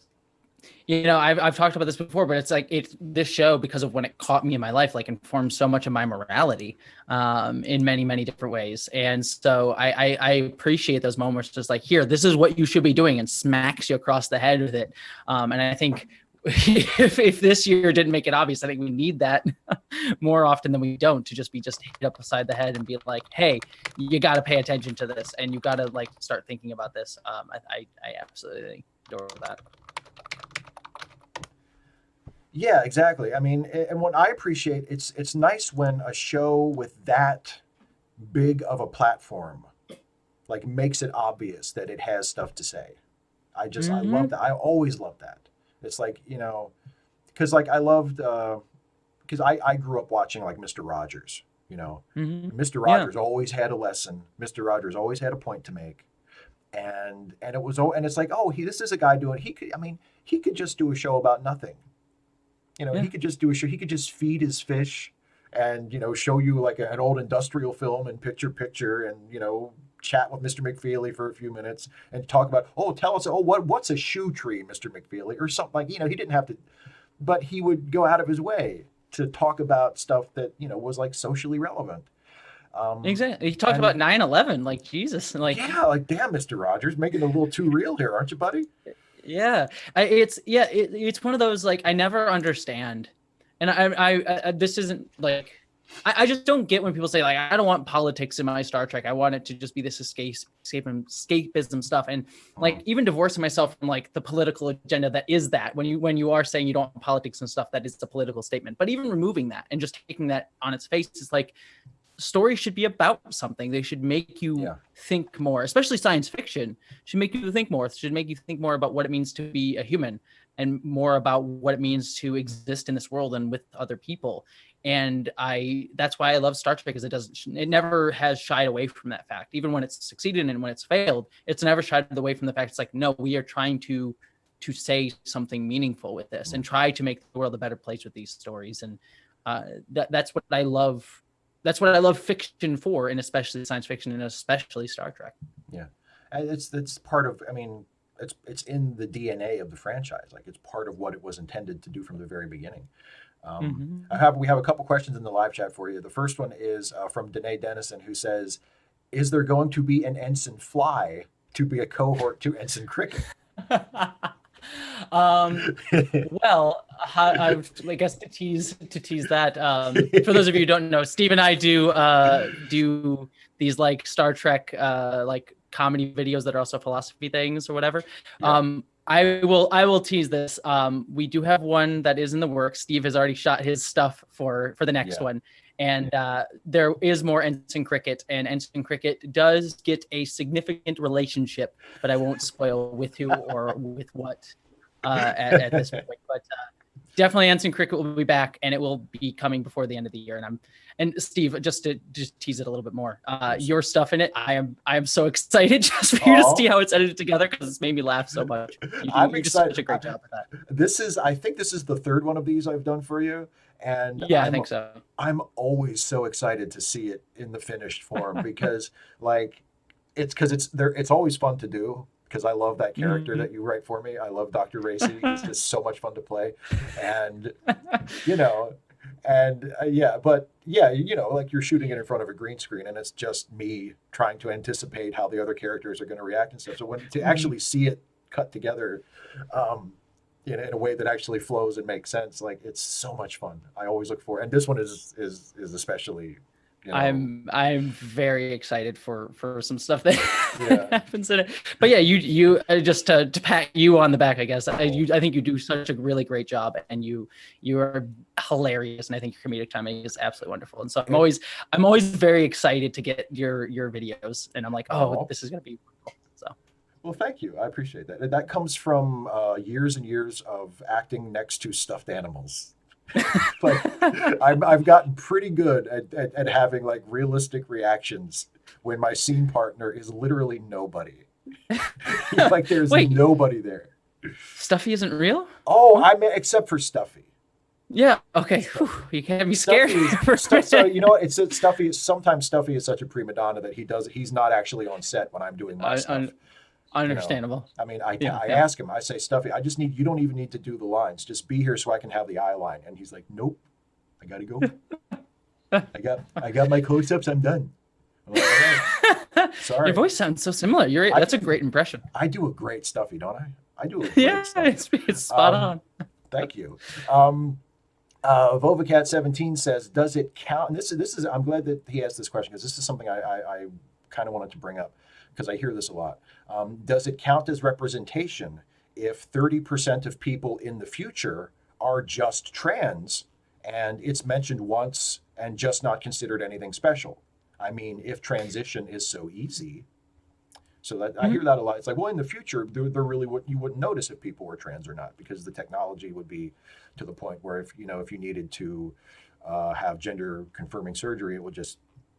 I've talked about this before, but it's like this show, because of when it caught me in my life, like informed so much of my morality in many, many different ways. And so I appreciate those moments, just like, here, this is what you should be doing, and smacks you across the head with it. And I think if this year didn't make it obvious, I think we need that more often than we don't, to just hit up beside the head and be like, hey, you got to pay attention to this, and you got to like start thinking about this. I absolutely adore that. Yeah, exactly. I mean, and what I appreciate, it's nice when a show with that big of a platform like makes it obvious that it has stuff to say. I love that. I always love that. It's like, because like I loved, because I grew up watching like Mr. Rogers, Mr. Rogers always had a lesson. Mr. Rogers always had a point to make. And it's like, this is a guy he could just do a show about nothing. You know, Yeah. he could just do a show. He could just feed his fish, and show you like an old industrial film in picture, and chat with Mr. McFeely for a few minutes and talk about, oh, tell us, oh, what's a shoe tree, Mr. McFeely, or something like. He didn't have to, but he would go out of his way to talk about stuff that was like socially relevant. Exactly. He talked And about 9/11, like Jesus, like yeah, like damn, Mr. Rogers, making it a little too real here, aren't you, buddy? yeah, it's one of those like I never understand, and I this isn't like I just don't get when people say like I don't want politics in my Star Trek. I want it to just be this escapism stuff, and like even divorcing myself from like the political agenda that is that when you are saying you don't want politics and stuff, that is the political statement. But even removing that and just taking that on its face is like stories should be about something. They should make you think more, especially science fiction should make you think more. It should make you think more about what it means to be a human and more about what it means to exist in this world and with other people. And that's why I love Star Trek, because it never has shied away from that fact. Even when it's succeeded and when it's failed, it's never shied away from the fact. It's like, no, we are trying to say something meaningful with this and try to make the world a better place with these stories. And that's what I love. That's what I love fiction for, and especially science fiction, and especially Star Trek. Yeah, and it's part of. I mean, it's in the DNA of the franchise. Like it's part of what it was intended to do from the very beginning. We have a couple questions in the live chat for you. The first one is from Danae Dennison, who says, "Is there going to be an Ensign Fly to be a cohort to Ensign Cricket?" Well, I guess to tease that, for those of you who don't know, Steve and I do these like Star Trek like comedy videos that are also philosophy things or whatever. I will tease this. We do have one that is in the works. Steve has already shot his stuff for the next one. And there is more Ensign Cricket, and Ensign Cricket does get a significant relationship, but I won't spoil with who or with what at this point. But definitely Ensign Cricket will be back, and it will be coming before the end of the year. And Steve, just to tease it a little bit more, your stuff in it, I am so excited just for you to see how it's edited together, because it's made me laugh so much. I'm you excited. Just such a great job with that. I think this is the third one of these I've done for you. And yeah, I think so. I'm always so excited to see it in the finished form because like it's always fun to do, because I love that character that you write for me. I love Dr. Racy. He's just so much fun to play. And like you're shooting it in front of a green screen, and it's just me trying to anticipate how the other characters are going to react and stuff. So to actually see it cut together in a way that actually flows and makes sense, like it's so much fun. I always look for, and this one is especially. I'm very excited for some stuff that happens in it. But yeah, you just to pat you on the back, I guess. I think you do such a really great job, and you are hilarious, and I think your comedic timing is absolutely wonderful. And so I'm always very excited to get your videos, and I'm like, this is gonna be cool. So. Well, thank you. I appreciate that. And that comes from years and years of acting next to stuffed animals. Like I've gotten pretty good at having like realistic reactions when my scene partner is literally nobody. Like there's nobody there. Stuffy isn't real? Oh, except for Stuffy. Yeah. Okay. Whew, you can't be scared. So you know what? It's Stuffy. Sometimes Stuffy is such a prima donna that he's not actually on set when I'm doing my stuff. Understandable. I mean, I ask him, I say, Stuffy, you don't even need to do the lines. Just be here so I can have the eye line. And he's like, nope, I got to go. I got my close-ups. I'm done. I'm like, right. Sorry. Your voice sounds so similar. That's a great impression. I do a great Stuffy, don't I? I do a great Stuffy. It's spot on. Thank you. Vovacat17 says, does it count? And this is, I'm glad that he asked this question, because this is something I kind of wanted to bring up, because I hear this a lot. Does it count as representation if 30% of people in the future are just trans and it's mentioned once and just not considered anything special? I mean, if transition is so easy. So that I hear that a lot. It's like, well, in the future, there really you wouldn't notice if people were trans or not, because the technology would be to the point where if you needed to have gender confirming surgery, it would just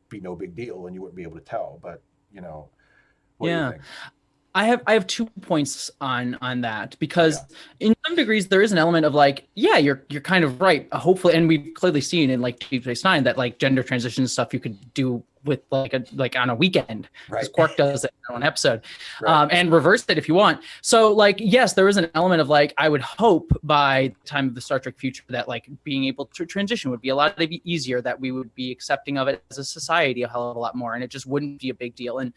be no big deal and you wouldn't be able to tell. But what do you think? I have 2 points on that, because Yeah. in some degrees there is an element of like, yeah, you're kind of right. Hopefully, and we've clearly seen in like Deep Space Nine that like gender transition stuff you could do with like on a weekend, because Right. Quark does it in one episode, Right. and reverse it if you want. So like, yes, there is an element of like, I would hope by the time of the Star Trek future that like being able to transition would be a lot easier, that we would be accepting of it as a society a hell of a lot more, and it just wouldn't be a big deal. And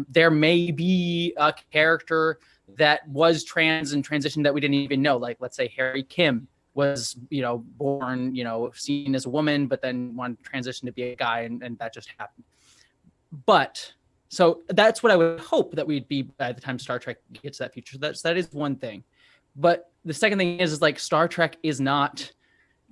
there may be a character that was trans and transitioned that we didn't even know. Like, let's say Harry Kim was, born, seen as a woman, but then wanted to transition to be a guy, and that just happened. But so that's what I would hope that we'd be by the time Star Trek gets to that future. That is one thing. But the second thing is like, Star Trek is not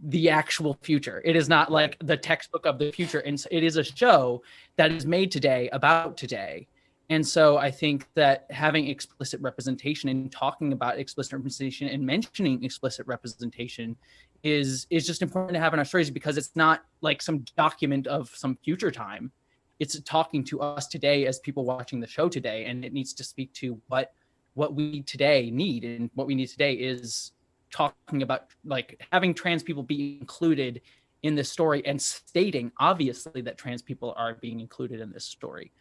the actual future. It is not like the textbook of the future. And it is a show that is made today about today. And so I think that having explicit representation and talking about explicit representation and mentioning explicit representation is just important to have in our stories, because it's not like some document of some future time. It's talking to us today as people watching the show today, and it needs to speak to what we today need. And what we need today is talking about like having trans people be included in this story, and stating obviously that trans people are being included in this story.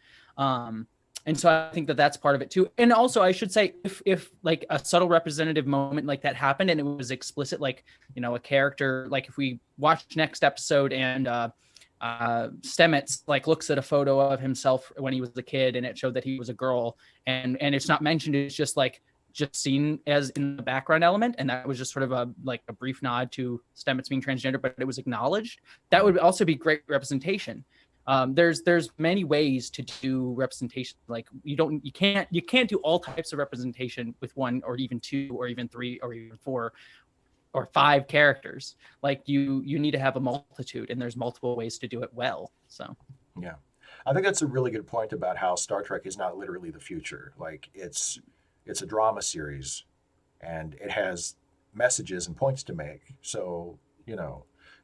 And so I think that that's part of it too. And also I should say, if like a subtle representative moment like that happened and it was explicit, like, a character, like if we watch next episode and Stamets like looks at a photo of himself when he was a kid and it showed that he was a girl, and it's not mentioned, it's just seen as in the background element, and that was just sort of a brief nod to Stamets being transgender, but it was acknowledged. That would also be great representation. There's many ways to do representation. Like you can't do all types of representation with one or even two or even three or even four or five characters. Like you need to have a multitude, and there's multiple ways to do it well. So Yeah. I think that's a really good point about how Star Trek is not literally the future. Like it's a drama series, and it has messages and points to make. So,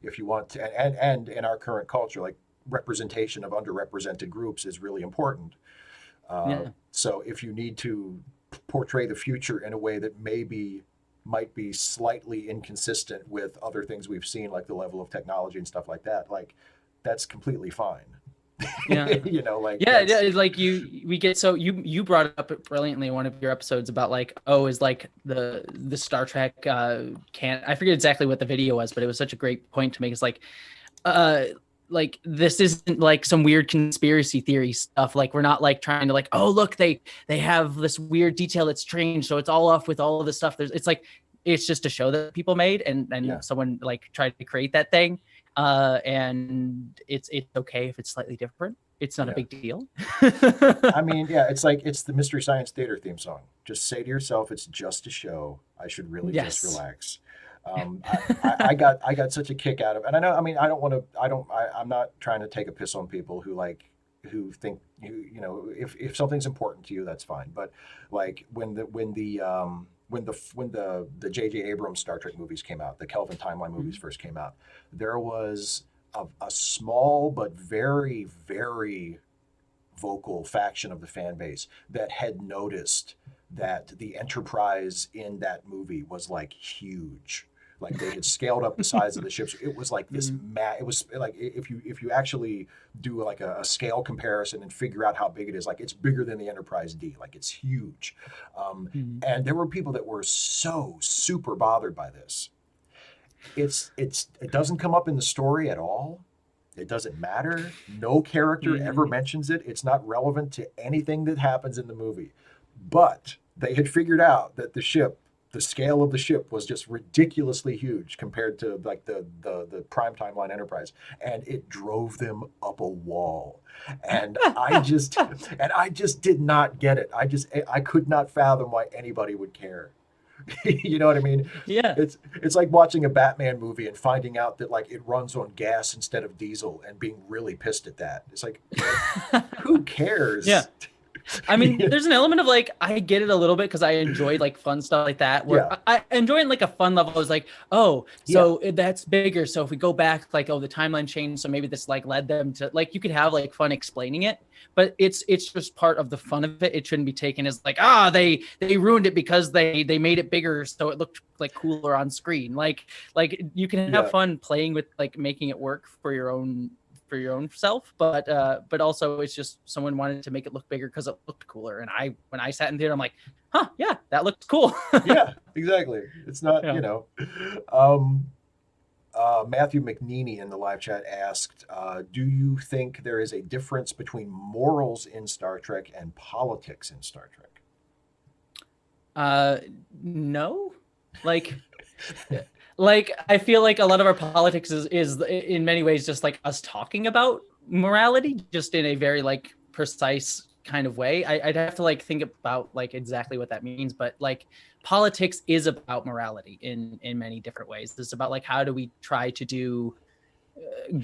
if you want to, and in our current culture, like representation of underrepresented groups is really important. yeah, So if you need to portray the future in a way that might be slightly inconsistent with other things we've seen, like the level of technology and stuff like that, like that's completely fine. yeah. Like Yeah, like you brought it up brilliantly in one of your episodes about like, is like the Star Trek can't, I forget exactly what the video was, but it was such a great point to make. It's like this isn't like some weird conspiracy theory stuff. Like we're not like trying to like, oh look, they have this weird detail that's strange, so it's all off with all of this stuff. It's just a show that people made, and Yeah. someone like tried to create that thing. And it's okay if it's slightly different. It's not a Yeah. big deal. I mean, yeah, it's the Mystery Science Theater theme song. Just say to yourself, it's just a show. I should really just Yes. relax. I got such a kick out of, and I know, I mean, I'm not trying to take a piss on people who think if something's important to you, that's fine. But like when the J.J. Abrams Star Trek movies came out, the Kelvin timeline movies first came out, there was a small but very, very vocal faction of the fan base that had noticed that the Enterprise in that movie was like huge. Like they had scaled up the size of the ships. It was like this it was like if you actually do like a scale comparison and figure out how big it is, like it's bigger than the Enterprise D. Like it's huge. And there were people that were so super bothered by this. It doesn't come up in the story at all. It doesn't matter. No character ever mentions it. It's not relevant to anything that happens in the movie. But they had figured out that the scale of the ship was just ridiculously huge compared to like the prime timeline Enterprise, and it drove them up a wall. And I just did not get it. I could not fathom why anybody would care. You know what I mean? Yeah. It's like watching a Batman movie and finding out that like it runs on gas instead of diesel and being really pissed at that. It's like, who cares? Yeah. I mean, there's an element of like, I get it a little bit because I enjoy like fun stuff like that, where Yeah. I enjoy it in like a fun level. I was like, oh, Yeah. so that's bigger. So if we go back, like, oh, the timeline changed. So maybe this like led them to like, you could have like fun explaining it, but it's just part of the fun of it. It shouldn't be taken as like, they ruined it because they made it bigger. So it looked like cooler on screen. Like you can have Yeah. fun playing with like making it work for your own self, but also it's just someone wanted to make it look bigger because it looked cooler. And when I sat in theater, I'm like, huh, yeah, that looks cool. Yeah, exactly. It's not, Yeah. Um, Matthew McNeely in the live chat asked, "Do you think there is a difference between morals in Star Trek and politics in Star Trek?" Uh, no, like, like I feel like a lot of our politics is in many ways just like us talking about morality, just in a very like precise kind of way. I'd have to like think about like exactly what that means, but like politics is about morality in many different ways. It's about like how do we try to do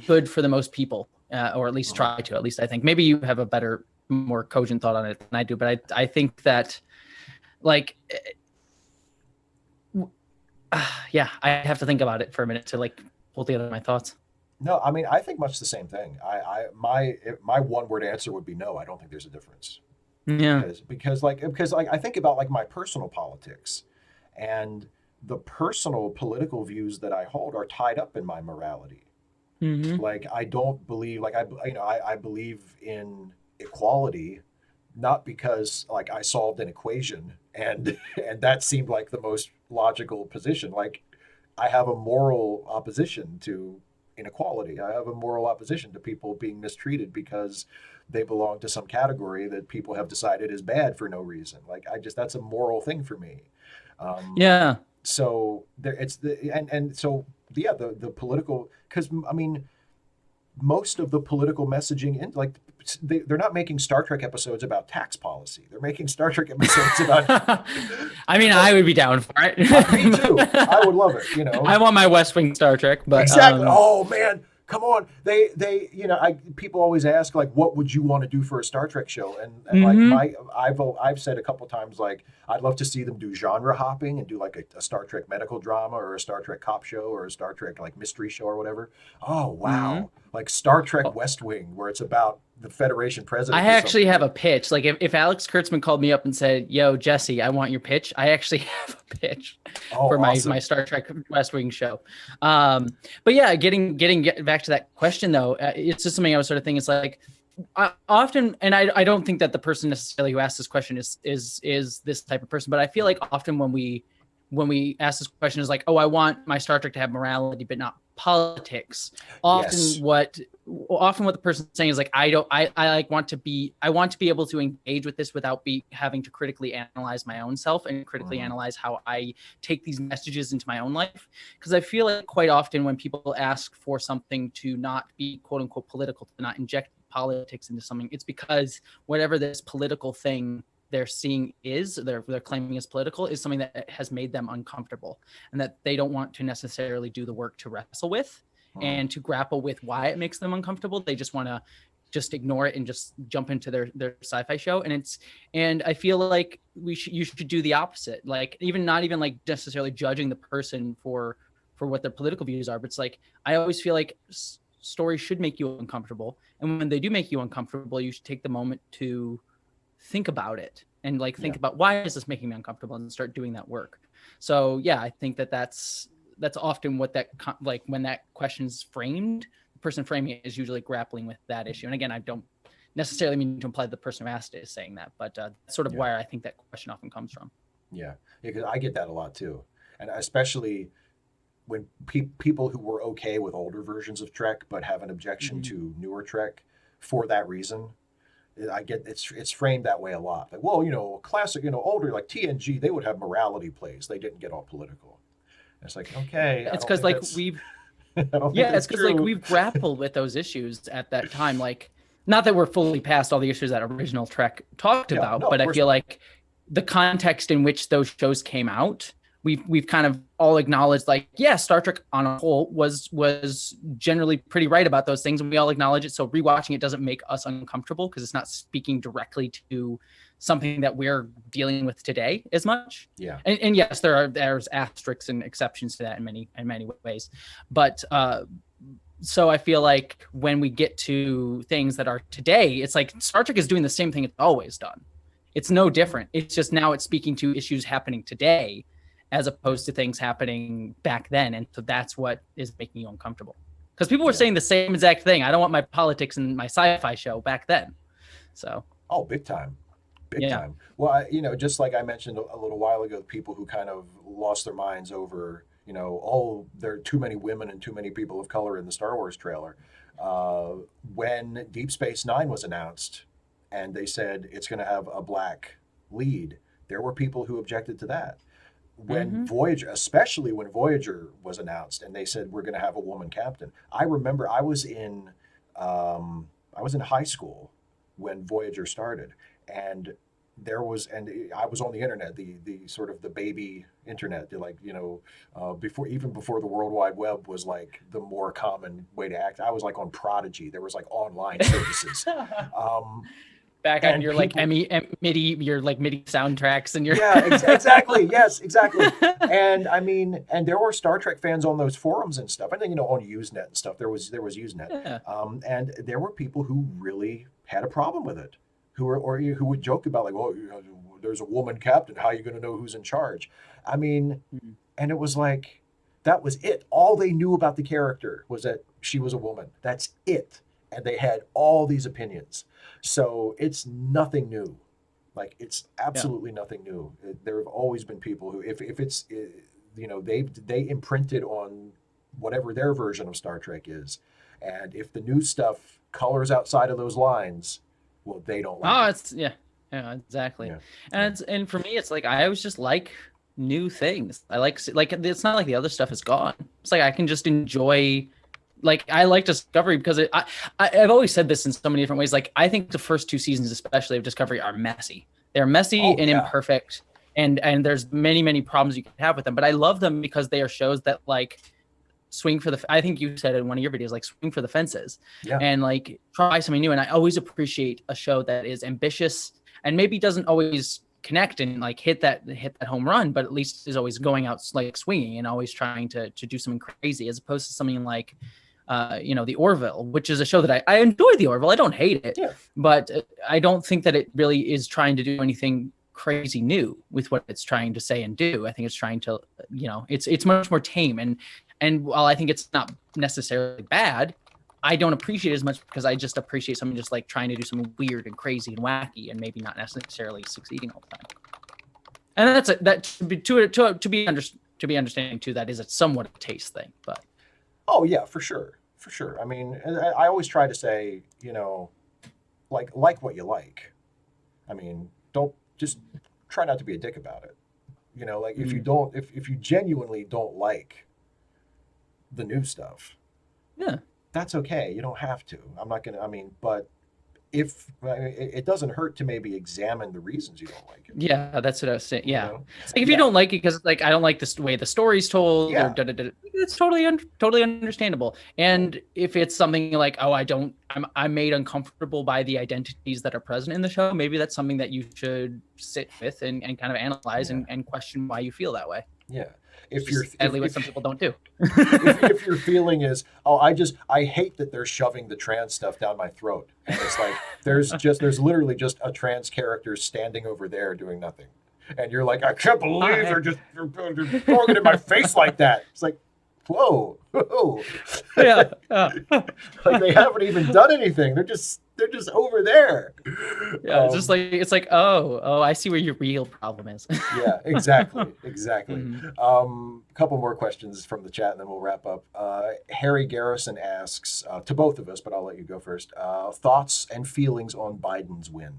good for the most people, or at least try to. At least I think maybe you have a better, more cogent thought on it than I do, but I think that like yeah, I have to think about it for a minute to like pull together my thoughts. No, I mean I think much the same thing. My one word answer would be no. I don't think there's a difference Yeah. because I think about like my personal politics, and the personal political views that I hold are tied up in my morality. Mm-hmm. Like I don't believe like I believe in equality, not because like I solved an equation and and that seemed like the most logical position. Like I have a moral opposition to inequality. I have a moral opposition to people being mistreated because they belong to some category that people have decided is bad for no reason. Like I just that's a moral thing for me. Um, Yeah. so there it's the and so yeah the political because I mean most of the political messaging in like they're not making Star Trek episodes about tax policy. They're making Star Trek episodes about I mean, I would be down for it. me too. I would love it, I want my West Wing Star Trek, but Exactly. Oh man, come on. They I people always ask like what would you want to do for a Star Trek show? And like mhm. I've said a couple times like I'd love to see them do genre hopping and do like a Star Trek medical drama or a Star Trek cop show or a Star Trek like mystery show or whatever. Oh Mhm. wow. Like Star Trek West Wing where it's about the Federation I president or actually something. have a pitch. Like if Alex Kurtzman called me up and said, "Yo, Jesse, I want your pitch," I actually have a pitch Oh for my awesome. Star Trek West Wing show. But yeah, getting back to that question though, it's just something I was sort of thinking. It's like I, often, and I don't think that the person necessarily who asked this question is this type of person, but I feel like often when we ask this question is like, oh, I want my Star Trek to have morality, but not politics. Often Yes. what the person's saying is like, I like I want to be able to engage with this without having to critically analyze my own self and critically Mhm. analyze how I take these messages into my own life. Because I feel like quite often when people ask for something to not be quote unquote political, to not inject politics into something, it's because whatever this political thing they're seeing they're claiming is political is something that has made them uncomfortable and that they don't want to necessarily do the work to wrestle with Mhm. and to grapple with why it makes them uncomfortable. They just want to just ignore it and just jump into their sci-fi show. And I feel like you should do the opposite. Like not even like necessarily judging the person for what their political views are, but it's like I always feel like stories should make you uncomfortable, and when they do make you uncomfortable, you should take the moment to think about it and like Yeah. think about why is this making me uncomfortable and start doing that work. So yeah, I think that's often what that like when that question's framed, the person framing it is usually grappling with that issue. And again, I don't necessarily mean to imply the person who asked it is saying that, but that's sort of Yeah. where I think that question often comes from. Yeah. Yeah, 'cause I get that a lot too. And especially when people who were okay with older versions of Trek but have an objection Mhm. to newer Trek for that reason, I get it's framed that way a lot. Like, well, classic, older like TNG, they would have morality plays. They didn't get all political. And it's like, okay, I It's don't because think like that's we've I don't think Yeah, it's that's because like true. we've grappled with those issues at that time. Like, not that we're fully past all the issues that original Trek talked Yeah, about, no, but of I course feel not. like the context in which those shows came out we've kind of all acknowledged, like, yeah, Star Trek on a whole was generally pretty right about those things, and we all acknowledge it. So rewatching it doesn't make us uncomfortable because it's not speaking directly to something that we're dealing with today as much. Yeah. And yes, there's asterisks and exceptions to that in many ways, but so I feel like when we get to things that are today, it's like Star Trek is doing the same thing it's always done. It's no different. It's just now it's speaking to issues happening today as opposed to things happening back then. And so that's what is making you uncomfortable. Because people were saying the same exact thing. I don't want my politics in my sci-fi show back then. So. Oh, big time. Big time. Well, just like I mentioned a little while ago, people who kind of lost their minds over, oh, there are too many women and too many people of color in the Star Wars trailer. When Deep Space Nine was announced and they said it's going to have a black lead, there were people who objected to that. When Voyager, especially when Voyager was announced and they said we're going to have a woman captain, I remember I was in high school when Voyager started, and I was on the internet, the sort of the baby internet, like, before the World Wide Web was like the more common way to act. I was like on Prodigy. There was like online services. Back on your like MIDI, your like MIDI soundtracks and your exactly. Yes, exactly. And I mean, and there were Star Trek fans on those forums and stuff. I think, on Usenet and stuff, there was Usenet. Yeah. And there were people who really had a problem with it, who would joke about like, oh, there's a woman captain. How are you going to know who's in charge? I mean, and it was like, that was it. All they knew about the character was that she was a woman. That's it. And they had all these opinions. So it's nothing new. Like, it's absolutely nothing new. There have always been people who, if it's, they imprinted on whatever their version of Star Trek is. And if the new stuff colors outside of those lines, well, they don't like it. Yeah, exactly. Yeah. And for me, it's like, I always just like new things. I like, it's not like the other stuff is gone. It's like, I can just enjoy. Like, I like Discovery because I've always said this in so many different ways. Like, I think the first two seasons, especially of Discovery, are messy. They're messy and imperfect, and there's many problems you can have with them. But I love them because they are shows that like swing for the. I think you said in one of your videos, like swing for the fences, and like try something new. And I always appreciate a show that is ambitious and maybe doesn't always connect and like hit that home run, but at least is always going out like swinging and always trying to do something crazy, as opposed to something like. The Orville, which is a show that I enjoy. The Orville, I don't hate it, but I don't think that it really is trying to do anything crazy new with what it's trying to say and do. I think it's trying to, it's much more tame. And while I think it's not necessarily bad, I don't appreciate it as much because I just appreciate something just like trying to do something weird and crazy and wacky and maybe not necessarily succeeding all the time. And to be understanding too, that is somewhat a taste thing, but. Oh yeah, for sure. I mean, I always try to say, like what you like. I mean, don't just try not to be a dick about it. Like if you genuinely don't like the new stuff, that's okay. You don't have to. I'm not gonna. I mean, but it doesn't hurt to maybe examine the reasons you don't like it. Yeah, that's what I was saying. Yeah, it's like if you don't like it because like I don't like the way the story's told, or it's totally understandable. And if it's something like, oh, I'm made uncomfortable by the identities that are present in the show, maybe that's something that you should sit with and kind of analyze and question why you feel that way. Yeah. What some people don't do. if your feeling is, oh, I hate that they're shoving the trans stuff down my throat, and it's like there's literally just a trans character standing over there doing nothing, and you're like, I can't believe they're throwing it in my face like that. It's like, whoa. Yeah. Like they haven't even done anything. They're just over there. Yeah, it's like oh, I see where your real problem is. Yeah, exactly. A couple more questions from the chat and then we'll wrap up. Harry Garrison asks, to both of us, but I'll let you go first, thoughts and feelings on Biden's win.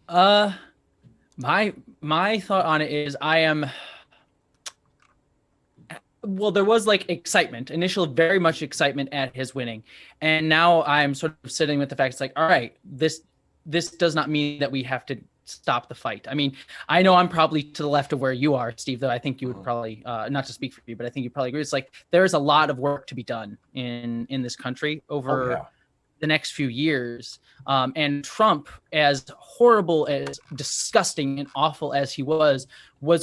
My thought on it is there was like excitement, very much excitement at his winning. And now I'm sort of sitting with the fact it's like, all right, this does not mean that we have to stop the fight. I mean, I know I'm probably to the left of where you are, Steve, though I think you would probably, not to speak for you, but I think you probably agree. It's like there's a lot of work to be done in this country over the next few years. And Trump, as horrible, as disgusting and awful as he was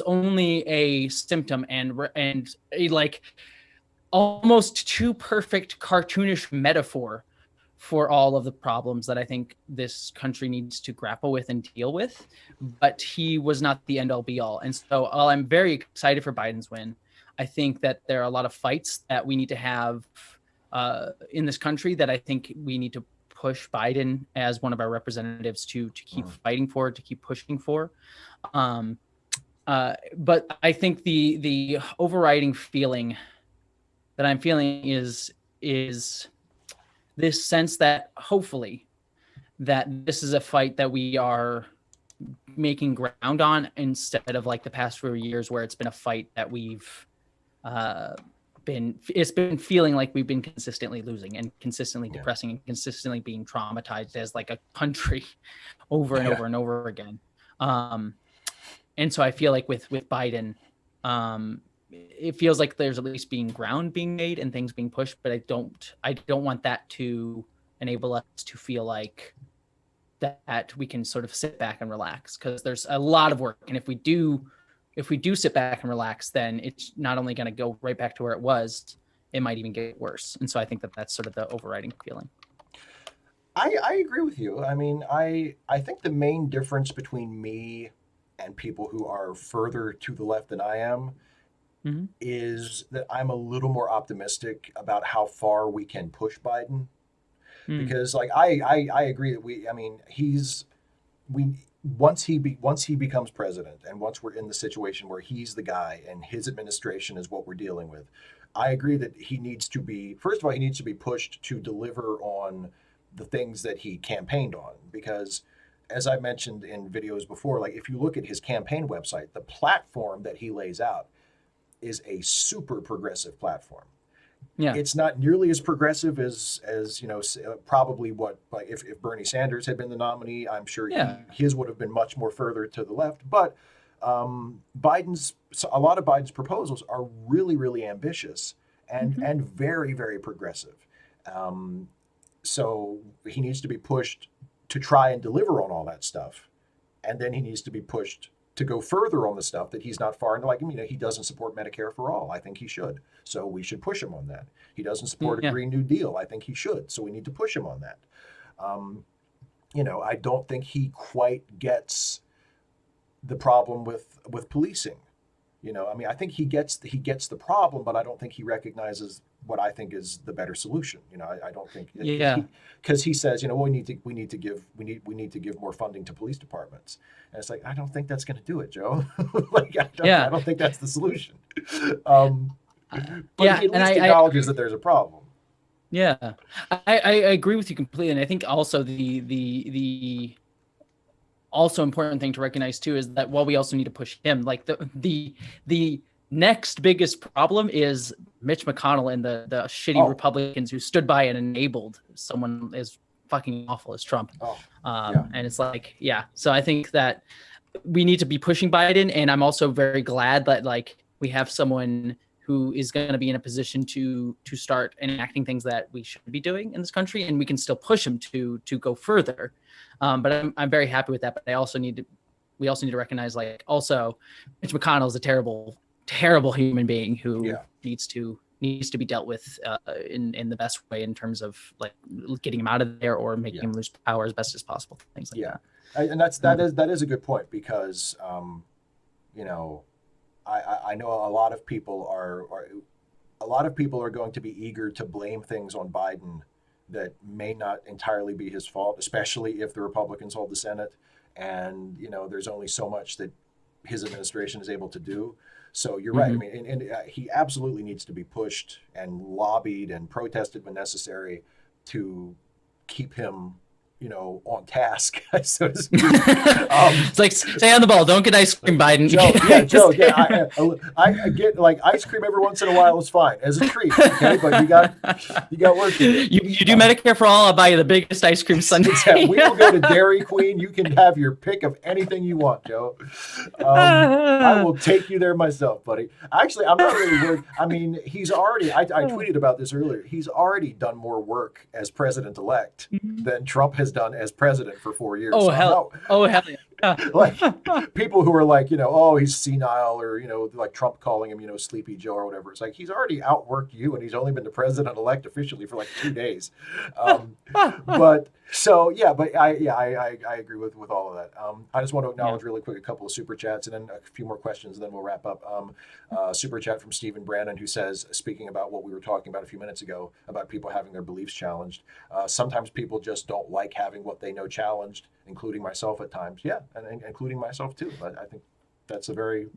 only a symptom and a like almost too perfect cartoonish metaphor for all of the problems that I think this country needs to grapple with and deal with. But he was not the end all be all. And so while I'm very excited for Biden's win, I think that there are a lot of fights that we need to have in this country that I think we need to push Biden as one of our representatives to keep fighting for, to keep pushing for. But I think the overriding feeling that I'm feeling is this sense that hopefully that this is a fight that we are making ground on, instead of like the past few years where it's been a fight that we've it's been feeling like we've been consistently losing and consistently depressing and consistently being traumatized as like a country over and over and over again. And so I feel like with Biden, it feels like there's at least ground being made and things being pushed, but I don't want that to enable us to feel like that we can sort of sit back and relax, because there's a lot of work. And if we do sit back and relax, then it's not only going to go right back to where it was, it might even get worse. And so I think that that's sort of the overriding feeling. I agree with you. I mean, I think the main difference between me and people who are further to the left than I am is that I'm a little more optimistic about how far we can push Biden. Because like I agree that once he becomes president, and once we're in the situation where he's the guy and his administration is what we're dealing with, I agree that he needs to be, first of all, he needs to be pushed to deliver on the things that he campaigned on. Because as I mentioned in videos before, like if you look at his campaign website, the platform that he lays out is a super progressive platform. Yeah, it's not nearly as progressive as probably what, like if Bernie Sanders had been the nominee, I'm sure his would have been much more further to the left. But a lot of Biden's proposals are really, really ambitious and very, very progressive. So he needs to be pushed to try and deliver on all that stuff, and then he needs to be pushed to go further on the stuff that he's not far into. Like, he doesn't support Medicare for all. I think he should. So we should push him on that. He doesn't support a Green New Deal. I think he should. So we need to push him on that. I don't think he quite gets the problem with policing. I think he gets the problem, but I don't think he recognizes what I think is the better solution. I don't think because he says, we need to give more funding to police departments, and it's like, I don't think that's going to do it, Joe. I don't think that's the solution. But he at least acknowledges that there's a problem. Yeah, I agree with you completely, and I think also the also important thing to recognize too is that while we also need to push him, like the next biggest problem is Mitch McConnell and the shitty Republicans who stood by and enabled someone as fucking awful as Trump. And it's like, so I think that we need to be pushing Biden, and I'm also very glad that like we have someone who is going to be in a position to start enacting things that we should be doing in this country, and we can still push him to go further. But I'm very happy with that. But we also need to recognize, like, also Mitch McConnell is a terrible, terrible human being who needs to be dealt with in the best way, in terms of like getting him out of there or making him lose power as best as possible. Things like that. And that is a good point, because I know a lot of people are going to be eager to blame things on Biden that may not entirely be his fault, especially if the Republicans hold the Senate. And, there's only so much that his administration is able to do. So you're right. I mean, and he absolutely needs to be pushed and lobbied and protested when necessary to keep him on task, so to speak. It's like, stay on the ball. Don't get ice cream, Biden. Joe, I get like ice cream every once in a while is fine as a treat, okay? But you got work to do. You do Medicare for all. I'll buy you the biggest ice cream sundae. Yeah, we will go to Dairy Queen. You can have your pick of anything you want, Joe. I will take you there myself, buddy. Actually, I'm not really worried. I mean, he's already. I tweeted about this earlier. He's already done more work as president-elect than Trump has done as president for 4 years. Oh, hell yeah. Like people who are like, oh, he's senile, or like Trump calling him, Sleepy Joe or whatever. It's like he's already outworked you, and he's only been the president-elect officially for like 2 days. But so yeah, but I agree with all of that. I just want to acknowledge really quick a couple of super chats and then a few more questions, and then we'll wrap up. Super chat from Stephen Brandon, who says, speaking about what we were talking about a few minutes ago about people having their beliefs challenged. Sometimes people just don't like having what they know challenged, including myself at times. Yeah, and including myself too. But I think that's a very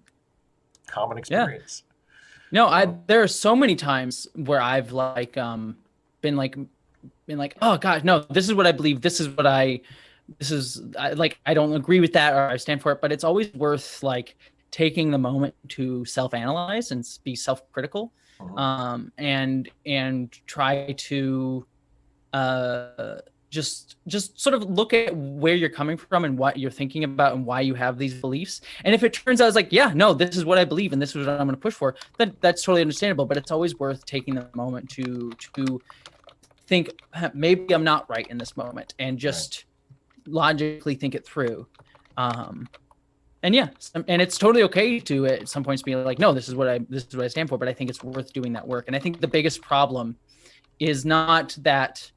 common experience. No, there are so many times where I've been like, oh God, no, this is what I believe. I don't agree with that, or I stand for it. But it's always worth like taking the moment to self-analyze and be self-critical, and try to just sort of look at where you're coming from and what you're thinking about and why you have these beliefs. And if it turns out it's like, yeah, no, this is what I believe and this is what I'm going to push for, then that's totally understandable. But it's always worth taking the moment to think, maybe I'm not right in this moment, and just logically think it through. And it's totally okay to at some points be like, no, this is what I stand for. But I think it's worth doing that work. And I think the biggest problem is not that.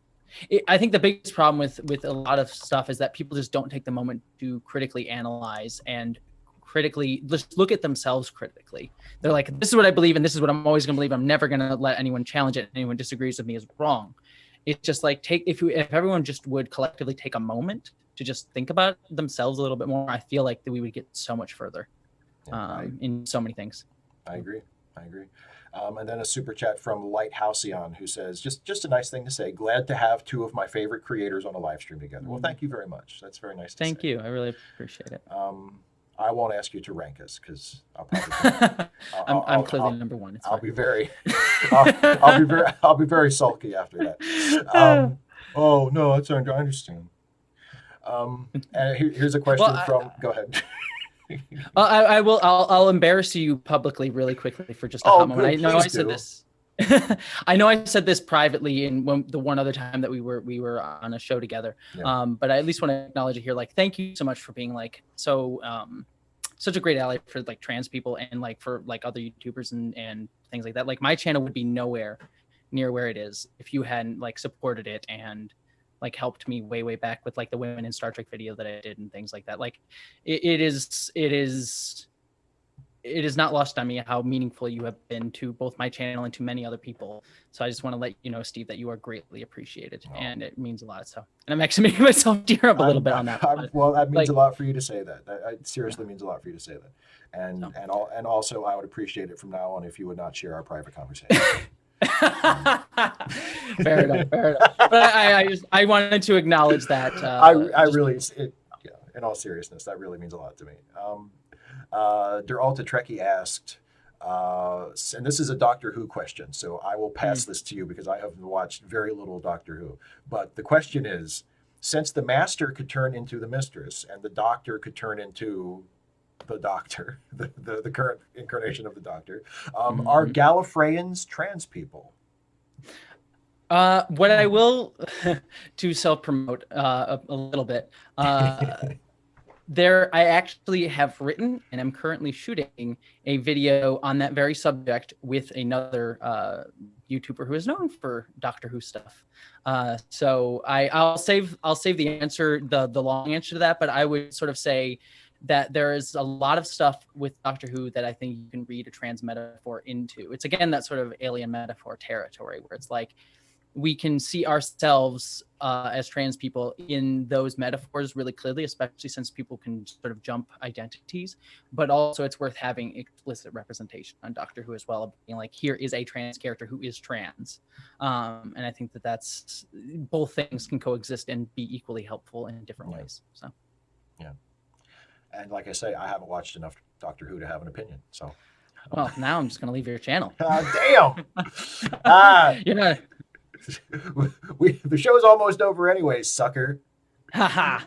I think the biggest problem with a lot of stuff is that people just don't take the moment to critically analyze and critically just look at themselves critically. They're like, this is what I believe, and this is what I'm always going to believe. I'm never going to let anyone challenge it. Anyone disagrees with me is wrong. It's just like, if everyone just would collectively take a moment to just think about themselves a little bit more, I feel like that we would get so much further in so many things. I agree. And then a super chat from Lighthouseon, who says, just a nice thing to say. Glad to have two of my favorite creators on a live stream together. Well, thank you very much. That's very nice to say. Thank you. I really appreciate it. I won't ask you to rank us because I'll probably. I'm clearly number one. I'll be very sulky after that. Oh no, that's I understand. And here's a question from. Go ahead. I'll embarrass you publicly really quickly for just a hot moment. I know I said this. I know I said this privately in the one other time that we were on a show together. Yeah. But I at least want to acknowledge it here. Like, thank you so much for being like such a great ally for like trans people and like for like other YouTubers and things like that. Like, my channel would be nowhere near where it is if you hadn't like supported it and like helped me way back with like the Women in Star Trek video that I did and things like that. Like it is not lost on me how meaningful you have been to both my channel and to many other people. So I just want to let you know, Steve, that you are greatly appreciated, and it means a lot. So, and I'm actually making myself tear up a little bit on that. Well, that means a lot for you to say that. It seriously means a lot for you to say that. And also, I would appreciate it from now on if you would not share our private conversation. Fair enough. But I wanted to acknowledge that. In all seriousness, that really means a lot to me. Deralta Trekkie asked, and this is a Doctor Who question, so I will pass this to you because I have watched very little Doctor Who. But the question is, since the Master could turn into the Mistress and the Doctor could turn into the Doctor, the current incarnation of the Doctor, are Gallifreyans trans people? What I will to self-promote a little bit. I actually have written and I'm currently shooting a video on that very subject with another YouTuber who is known for Doctor Who stuff. So I'll save the answer, the long answer to that, but I would sort of say that there is a lot of stuff with Doctor Who that I think you can read a trans metaphor into. It's again that sort of alien metaphor territory where it's like we can see ourselves as trans people in those metaphors really clearly, especially since people can sort of jump identities. But also, it's worth having explicit representation on Doctor Who as well, being like, here is a trans character who is trans, and I think that that's both things can coexist and be equally helpful in different ways. So, yeah. And like I say, I haven't watched enough Doctor Who to have an opinion. So, well, now I'm just gonna leave your channel. Damn. You're not. The show's almost over anyway, sucker. I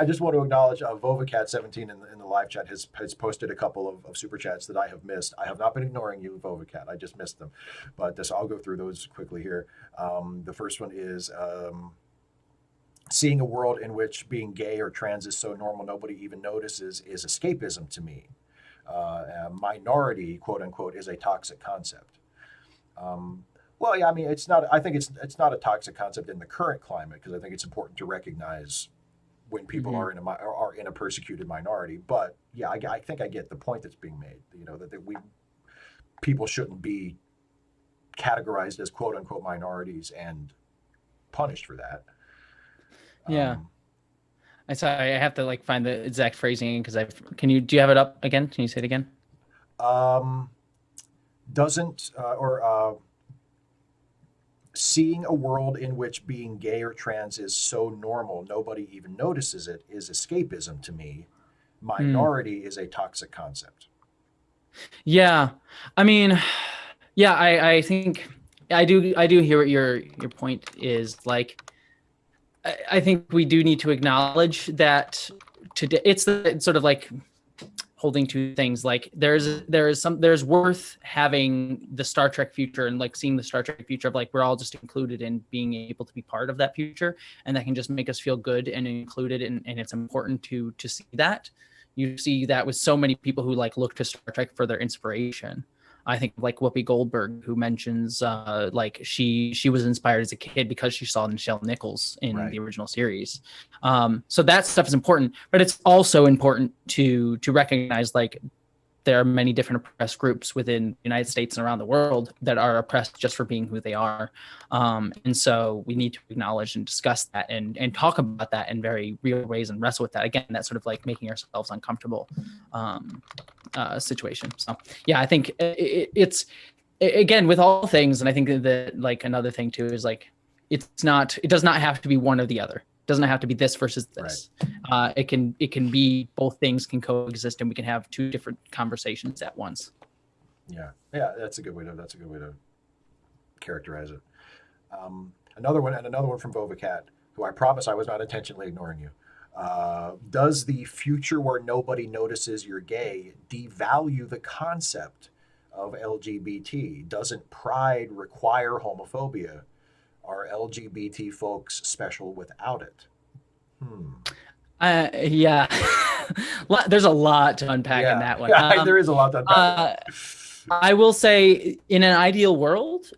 just want to acknowledge Vovacat17 in the live chat has posted a couple of super chats that I have missed. I have not been ignoring you, Vovacat. I just missed them, but I'll go through those quickly here. The first one is seeing a world in which being gay or trans is so normal nobody even notices is escapism to me. Minority, quote unquote, is a toxic concept. Well, yeah, I mean, it's not. I think it's not a toxic concept in the current climate because I think it's important to recognize when people are in a persecuted minority. But yeah, I think I get the point that's being made. You know, that people shouldn't be categorized as quote unquote minorities and punished for that. Yeah. I have to like find the exact phrasing because do you have it up again? Can you say it again? Seeing a world in which being gay or trans is so normal nobody even notices it is escapism to me. Minority is a toxic concept. Yeah. I mean, yeah, I think I do hear what your point is. Like, I think we do need to acknowledge that today it's sort of like holding two things. Like there's worth having the Star Trek future and like seeing the Star Trek future of like we're all just included in being able to be part of that future, and that can just make us feel good and included, and it's important to see that. You see that with so many people who like look to Star Trek for their inspiration. I think like Whoopi Goldberg, who mentions like she was inspired as a kid because she saw Nichelle Nichols in the original series. So that stuff is important, but it's also important to recognize like there are many different oppressed groups within the United States and around the world that are oppressed just for being who they are. And so we need to acknowledge and discuss that and talk about that in very real ways and wrestle with that. Again, that's sort of like making ourselves uncomfortable situation. So yeah, I think it's again with all things. And I think that like another thing too is like, it does not have to be one or the other. It doesn't have to be this versus this. Right. It can be both things can coexist, and we can have two different conversations at once. Yeah, that's a good way to characterize it. Another one from Vovacat, who I promise I was not intentionally ignoring you. Does the future where nobody notices you're gay devalue the concept of LGBT? Doesn't pride require homophobia? Are LGBT folks special without it? Yeah, there's a lot to unpack in that one. Yeah, there is a lot to unpack. I will say, in an ideal world,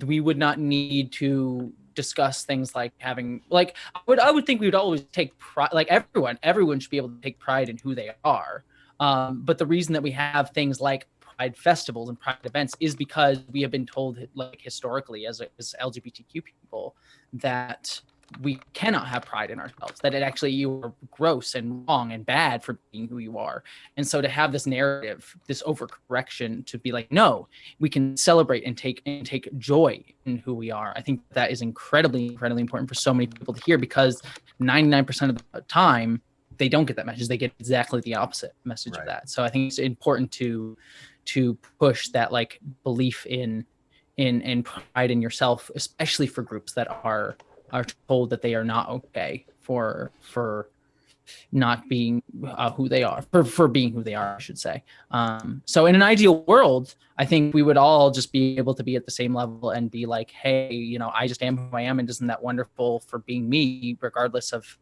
we would not need to discuss things like having like I would think we would always take pride. Like everyone should be able to take pride in who they are. But the reason that we have things like pride festivals and pride events is because we have been told like historically as LGBTQ people that we cannot have pride in ourselves, that it actually you are gross and wrong and bad for being who you are. And so to have this narrative, this overcorrection to be like, no, we can celebrate and take joy in who we are. I think that is incredibly important for so many people to hear, because 99% of the time they don't get that message. They get exactly the opposite message of that. So I think it's important to push that like belief in pride in yourself, especially for groups that are told that they are not okay for not being who they are, for being who they are, I should say. So in an ideal world, I think we would all just be able to be at the same level and be like, hey, you know, I just am who I am, and isn't that wonderful for being me, regardless of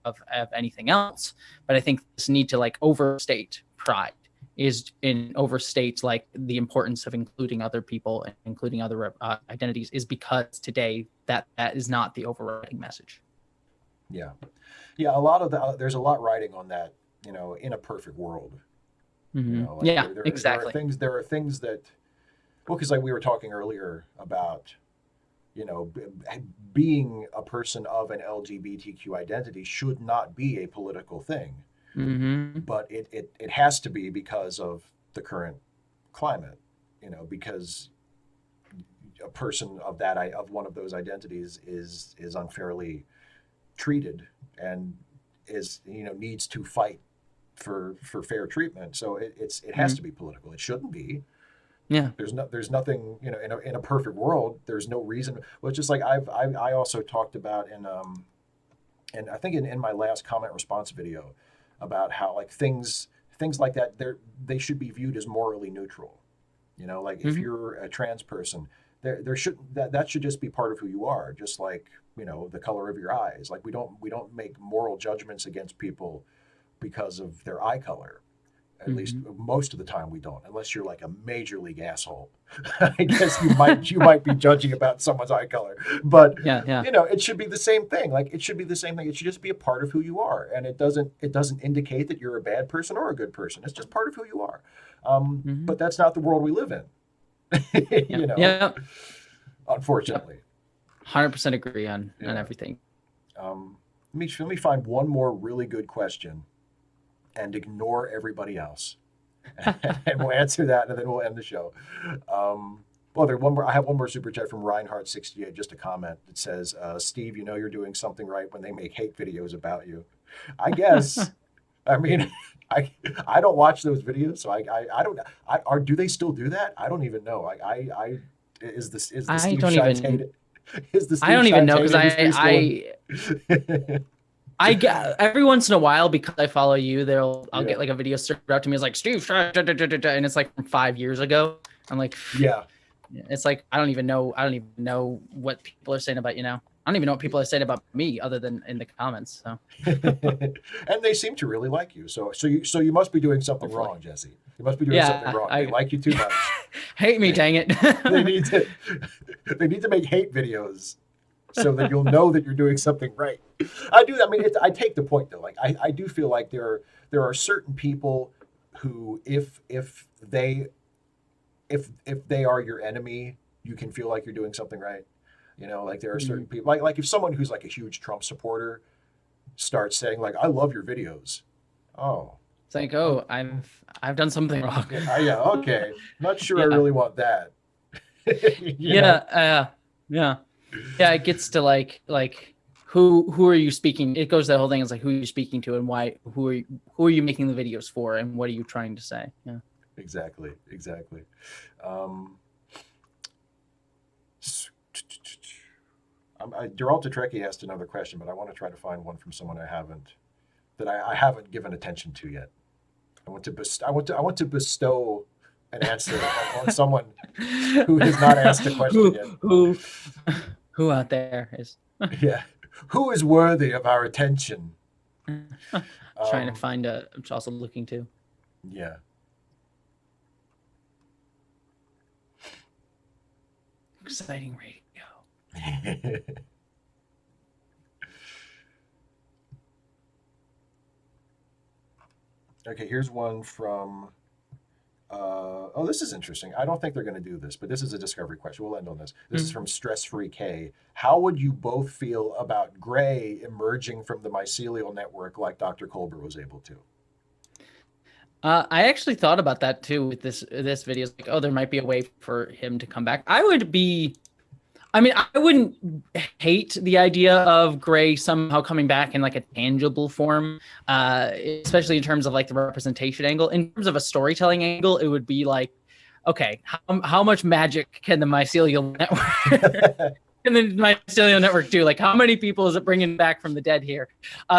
anything else. But I think this need to like overstate pride is in overstates like the importance of including other people and including other identities, is because today that is not the overriding message. Yeah. There's a lot riding on that, you know, in a perfect world. Mm-hmm. You know, like exactly. There are things that, well, because like we were talking earlier about you know, being a person of an LGBTQ identity should not be a political thing, Mm-hmm. but it has to be because of the current climate, you know, because a person of of one of those identities is unfairly treated and is, you know, needs to fight for fair treatment. So it has to Mm-hmm. be political. It shouldn't be. Yeah. There's nothing, you know, in a perfect world, there's no reason. Well, it's just like I also talked about in and I think in my last comment response video about how like things like that they should be viewed as morally neutral. You know, like if Mm-hmm. you're a trans person, there should that should just be part of who you are, just like, you know, the color of your eyes. Like we don't make moral judgments against people because of their eye color. At least Mm-hmm. most of the time we don't, unless you're like a major league asshole. I guess you might be judging about someone's eye color, but Yeah. Yeah. you know, it should be the same thing. Like it should be the same thing. It should just be a part of who you are, and it doesn't indicate that you're a bad person or a good person. It's just part of who you are. Mm-hmm. But that's not the world we live in. Yeah. You know, Yeah. unfortunately. 100% agree on Yeah. everything. Let me find one more really good question and ignore everybody else. And we'll answer that, and then we'll end the show. Well, there's one more. I have one more super chat from Reinhardt68. Just a comment that says, "Steve, you know you're doing something right when they make hate videos about you." I guess. I mean, I don't watch those videos, so I don't. Do they still do that? I don't even know. I is the I Steve don't Shives even. hate is the I Steve don't even Shives know hate because industry I still? I get every once in a while because I follow you. I'll Yeah, get like a video served out to me. It's like Steve, and it's like from 5 years ago. I'm like, yeah. it's like I don't even know. I don't even know what people are saying about you now. I don't even know what people are saying about me other than in the comments. So And they seem to really like you. So you must be doing something hopefully, wrong, Jesse. You must be doing something yeah, wrong. They I like you too much. hate me. They, Dang it. they need to they need to make hate videos so that you'll know that you're doing something right. I do. I mean, I take the point though. Like I do feel like there are certain people who if they are your enemy, you can feel like you're doing something right. You know, like there are certain Mhm. people like if someone who's like a huge Trump supporter starts saying like I love your videos. Oh, It's like, oh, oh, I've done something wrong. yeah, yeah, okay. Not sure I Yeah, really want that. You yeah, know? yeah, yeah. It gets to like who are you speaking? It goes to the whole thing. It's like who are you speaking to and why? Who are you making the videos for and what are you trying to say? Yeah. Exactly, exactly. Um, Duralta Trekkie asked another question, but I want to try to find one from someone I haven't given attention to yet. I want to bestow an answer on someone who has not asked a question yet. who who out there is Yeah, who is worthy of our attention? trying to Um, find a. I'm also looking too. yeah. Exciting radio. Okay, here's one from. Oh, this is interesting. I don't think they're going to do this, but this is a discovery question. We'll end on this. This is from Stress Free K. How would you both feel about Gray emerging from the mycelial network like Dr. Colbert was able to? I actually thought about that too with this video. It's like, oh, there might be a way for him to come back. I mean, I wouldn't hate the idea of Gray somehow coming back in like a tangible form, especially in terms of like the representation angle. In terms of a storytelling angle, it would be like, okay, how much magic can the mycelial network and the mycelial network do? Like, how many people is it bringing back from the dead here?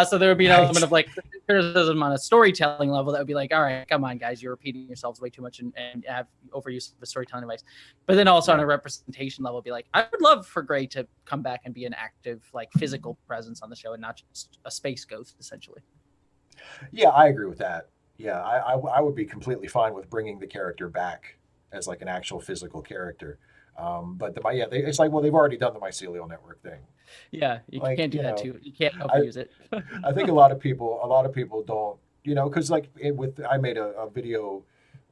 So there would be an Right. element of like criticism on a storytelling level that would be like, all right, come on, guys, you're repeating yourselves way too much and have overuse of the storytelling device. But then also on a representation level, be like, I would love for Gray to come back and be an active, like physical presence on the show and not just a space ghost, essentially. Yeah, I agree with that. Yeah, I would be completely fine with bringing the character back as like an actual physical character. But it's like, well, they've already done the mycelial network thing. Yeah, you Like, can't do you that know, too. You can't I, overuse it. I think a lot of people don't, you know, because like I made a video.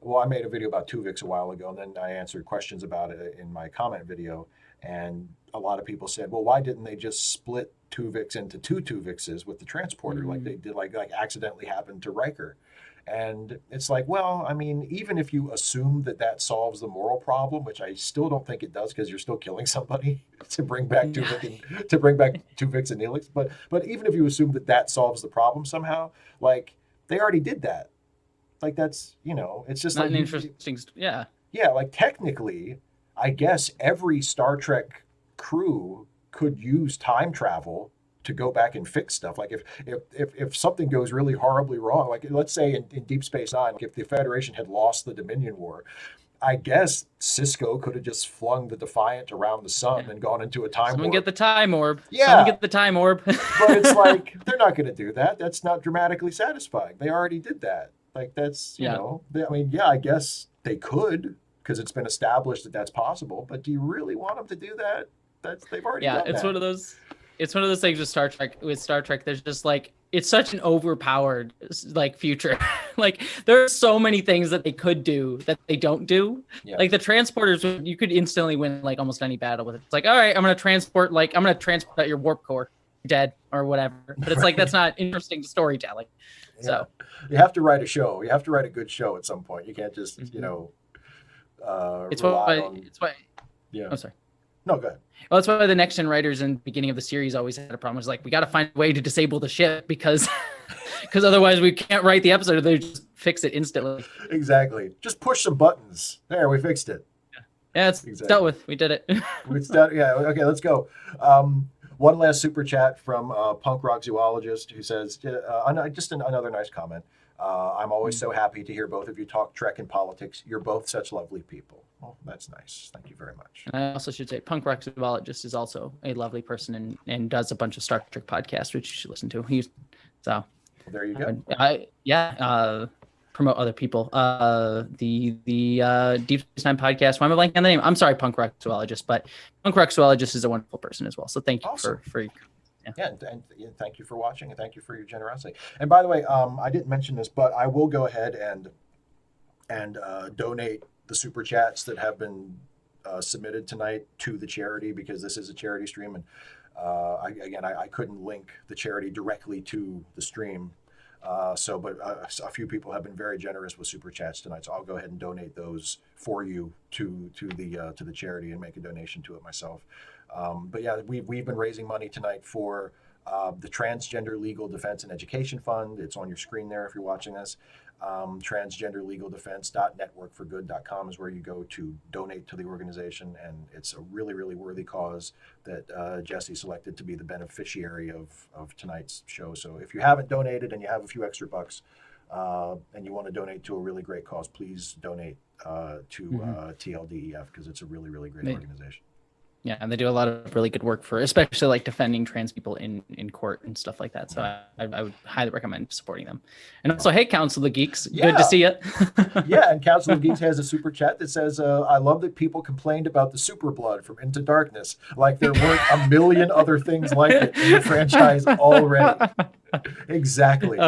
Well, I made a video about Tuvix a while ago, and then I answered questions about it in my comment video. And a lot of people said, well, why didn't they just split Tuvix into two Tuvixes with the transporter like they did, like accidentally happened to Riker? And it's like, well, I mean, even if you assume that that solves the moral problem, which I still don't think it does, because you're still killing somebody to bring back Tuvix and Neelix. But even if you assume that that solves the problem somehow, like they already did that. Like that's, it's just Not like an interesting. Yeah. yeah, like technically, I guess every Star Trek crew could use time travel to go back and fix stuff. Like if something goes really horribly wrong, like let's say in Deep Space Nine, if the Federation had lost the Dominion War, I guess Cisco could have just flung the Defiant around the sun and gone into a time Someone warp. get the time orb. Yeah. Someone get the time orb. But it's like they're not going to do that. That's not dramatically satisfying. They already did that. Like that's I mean, yeah, I guess they could because it's been established that that's possible. But do you really want them to do that? They've already done it's that. one of those. It's one of those things with Star Trek. With Star Trek, there's just like it's such an overpowered like future. Like there are so many things that they could do that they don't do. Yeah. Like the transporters, you could instantly win like almost any battle with it. It's like, all right, I'm gonna transport out your warp core, dead or whatever. But it's like that's not interesting storytelling. Yeah. So you have to write a show. You have to write a good show at some point. You can't just it's why. Yeah. I'm sorry. No, go ahead. Well, that's why the Next Gen writers in the beginning of the series always had a problem. It was like, we got to find a way to disable the ship because otherwise we can't write the episode. They just fix it instantly. Exactly. Just push some buttons. There, we fixed it. Yeah, it's dealt with. We did it. It's done. Yeah. Okay, let's go. One last super chat from Punk Rock Zoologist who says, just another nice comment. I'm always so happy to hear both of you talk Trek and politics. You're both such lovely people. Well, that's nice. Thank you very much. And I also should say Punk Rock Zoologist is also a lovely person and does a bunch of Star Trek podcasts, which you should listen to. Well, there you go. Promote other people. The Deep Space Nine podcast. Why am I blanking on the name? I'm sorry, Punk Rock Zoologist, but Punk Rock Zoologist is a wonderful person as well. So thank you for and thank you for watching and thank you for your generosity. And by the way, I didn't mention this, but I will go ahead and donate the super chats that have been submitted tonight to the charity because this is a charity stream, and I couldn't link the charity directly to the stream. But a few people have been very generous with super chats tonight, so I'll go ahead and donate those for you to the charity and make a donation to it myself. But yeah, we've been raising money tonight for the Transgender Legal Defense and Education Fund. It's on your screen there if you're watching this. transgenderlegaldefense.networkforgood.com is where you go to donate to the organization, and it's a really, really worthy cause that Jessie selected to be the beneficiary of tonight's show. So if you haven't donated and you have a few extra bucks and you want to donate to a really great cause, please donate to TLDEF because it's a really, really great organization. Yeah, and they do a lot of really good work for, especially like defending trans people in court and stuff like that. So I would highly recommend supporting them. And also, hey, Council of Geeks, good to see you. Yeah, and Council of Geeks has a super chat that says, I love that people complained about the super blood from Into Darkness. Like there weren't a million other things like it in the franchise already. Exactly.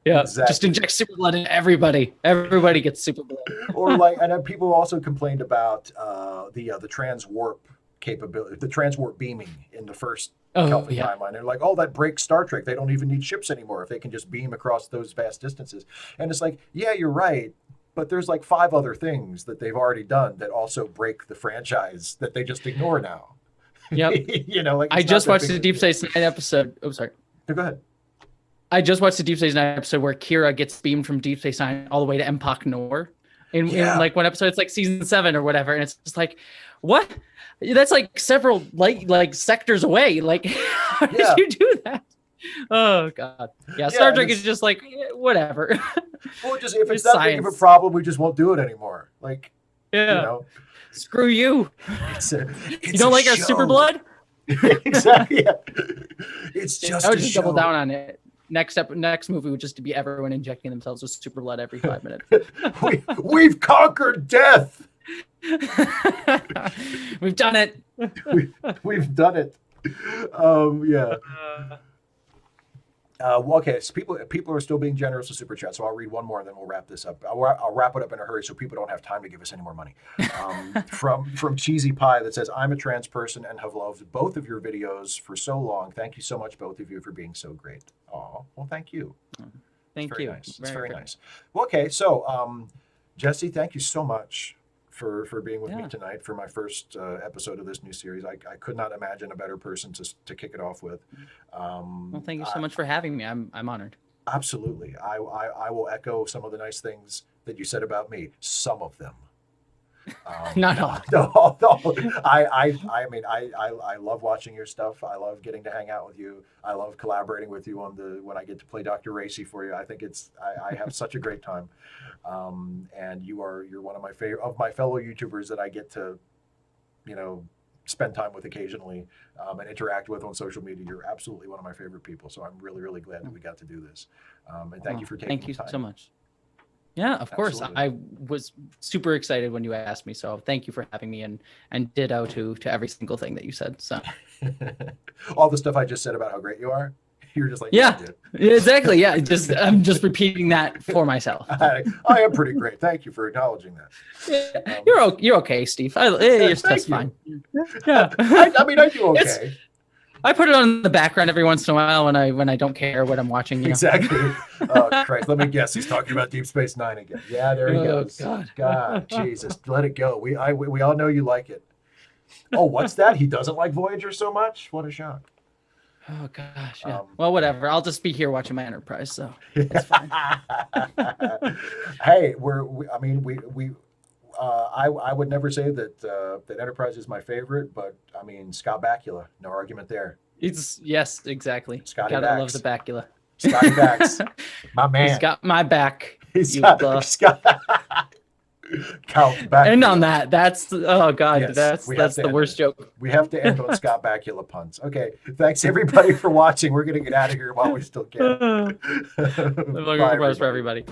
Exactly. Just inject super blood in everybody. Everybody gets super blood. Or like, and then people also complained about the trans warp capability, the trans warp beaming in the first Kelvin timeline. They're like, oh, that breaks Star Trek. They don't even need ships anymore if they can just beam across those vast distances. And it's like, yeah, you're right. But there's like 5 other things that they've already done that also break the franchise that they just ignore now. Yep. Like I just watched the Deep Space Nine episode. Oh, sorry. No, go ahead. I just watched the Deep Space Nine episode where Kira gets beamed from Deep Space Nine all the way to Empok Nor. In like one episode, it's like season 7 or whatever, and it's just like, what? That's like several like sectors away. Like, how did you do that? Oh god. Yeah, Star Trek is just like whatever. Well, just if it's that big of a problem, we just won't do it anymore. Like, screw you. You don't like our super blood? Exactly. Yeah. It's just. I would just double down on it. Next movie would just be everyone injecting themselves with super blood every 5 minutes. We've conquered death. We've done it. We've done it. Yeah. Well, okay, so people are still being generous with super chat, so I'll read one more, and then we'll wrap this up. I'll wrap it up in a hurry, so people don't have time to give us any more money. From Cheesy Pie that says, "I'm a trans person and have loved both of your videos for so long. Thank you so much, both of you, for being so great." Oh, well, thank you. Thank you. Nice. It's very nice. Well, okay, so Jessie, thank you so much for being with me tonight for my first episode of this new series. I could not imagine a better person to kick it off with. Well, thank you so much for having me. I'm honored. Absolutely. I will echo some of the nice things that you said about me. Some of them. Not all. No. I mean, I love watching your stuff. I love getting to hang out with you. I love collaborating with you when I get to play Dr. Racy for you. I think I have such a great time. And you're one of my fellow YouTubers that I get to, spend time with occasionally, and interact with on social media. You're absolutely one of my favorite people. So I'm really, really glad that we got to do this. And thank you for taking the time. Thank you so much. Yeah, of course. I was super excited when you asked me. So thank you for having me, and ditto to every single thing that you said. So all the stuff I just said about how great you are, you're just like, yeah, exactly. Yeah. I'm just repeating that for myself. I am pretty great. Thank you for acknowledging that. You're okay, Steve. Your stuff's fine. Yeah. I mean, I do okay. I put it on the background every once in a while when I don't care what I'm watching. Exactly. Oh Christ! Let me guess. He's talking about Deep Space Nine again. Yeah, there he goes. God, Jesus, let it go. We all know you like it. Oh, what's that? He doesn't like Voyager so much? What a shock. Oh gosh. Yeah. Well, whatever. I'll just be here watching my Enterprise, so that's fine. Hey, I would never say that Enterprise is my favorite, but I mean, Scott Bakula, no argument there. Yes, exactly. Scotty Gotta Bax. love the Bakula. Scotty Bax, my man. He's got my back. He's got Count back. And on that, that's oh god, yes, that's the worst joke. We have to end on Scott Bakula puns. Okay, thanks everybody for watching. We're gonna get out of here while we still can. Bye, for everybody.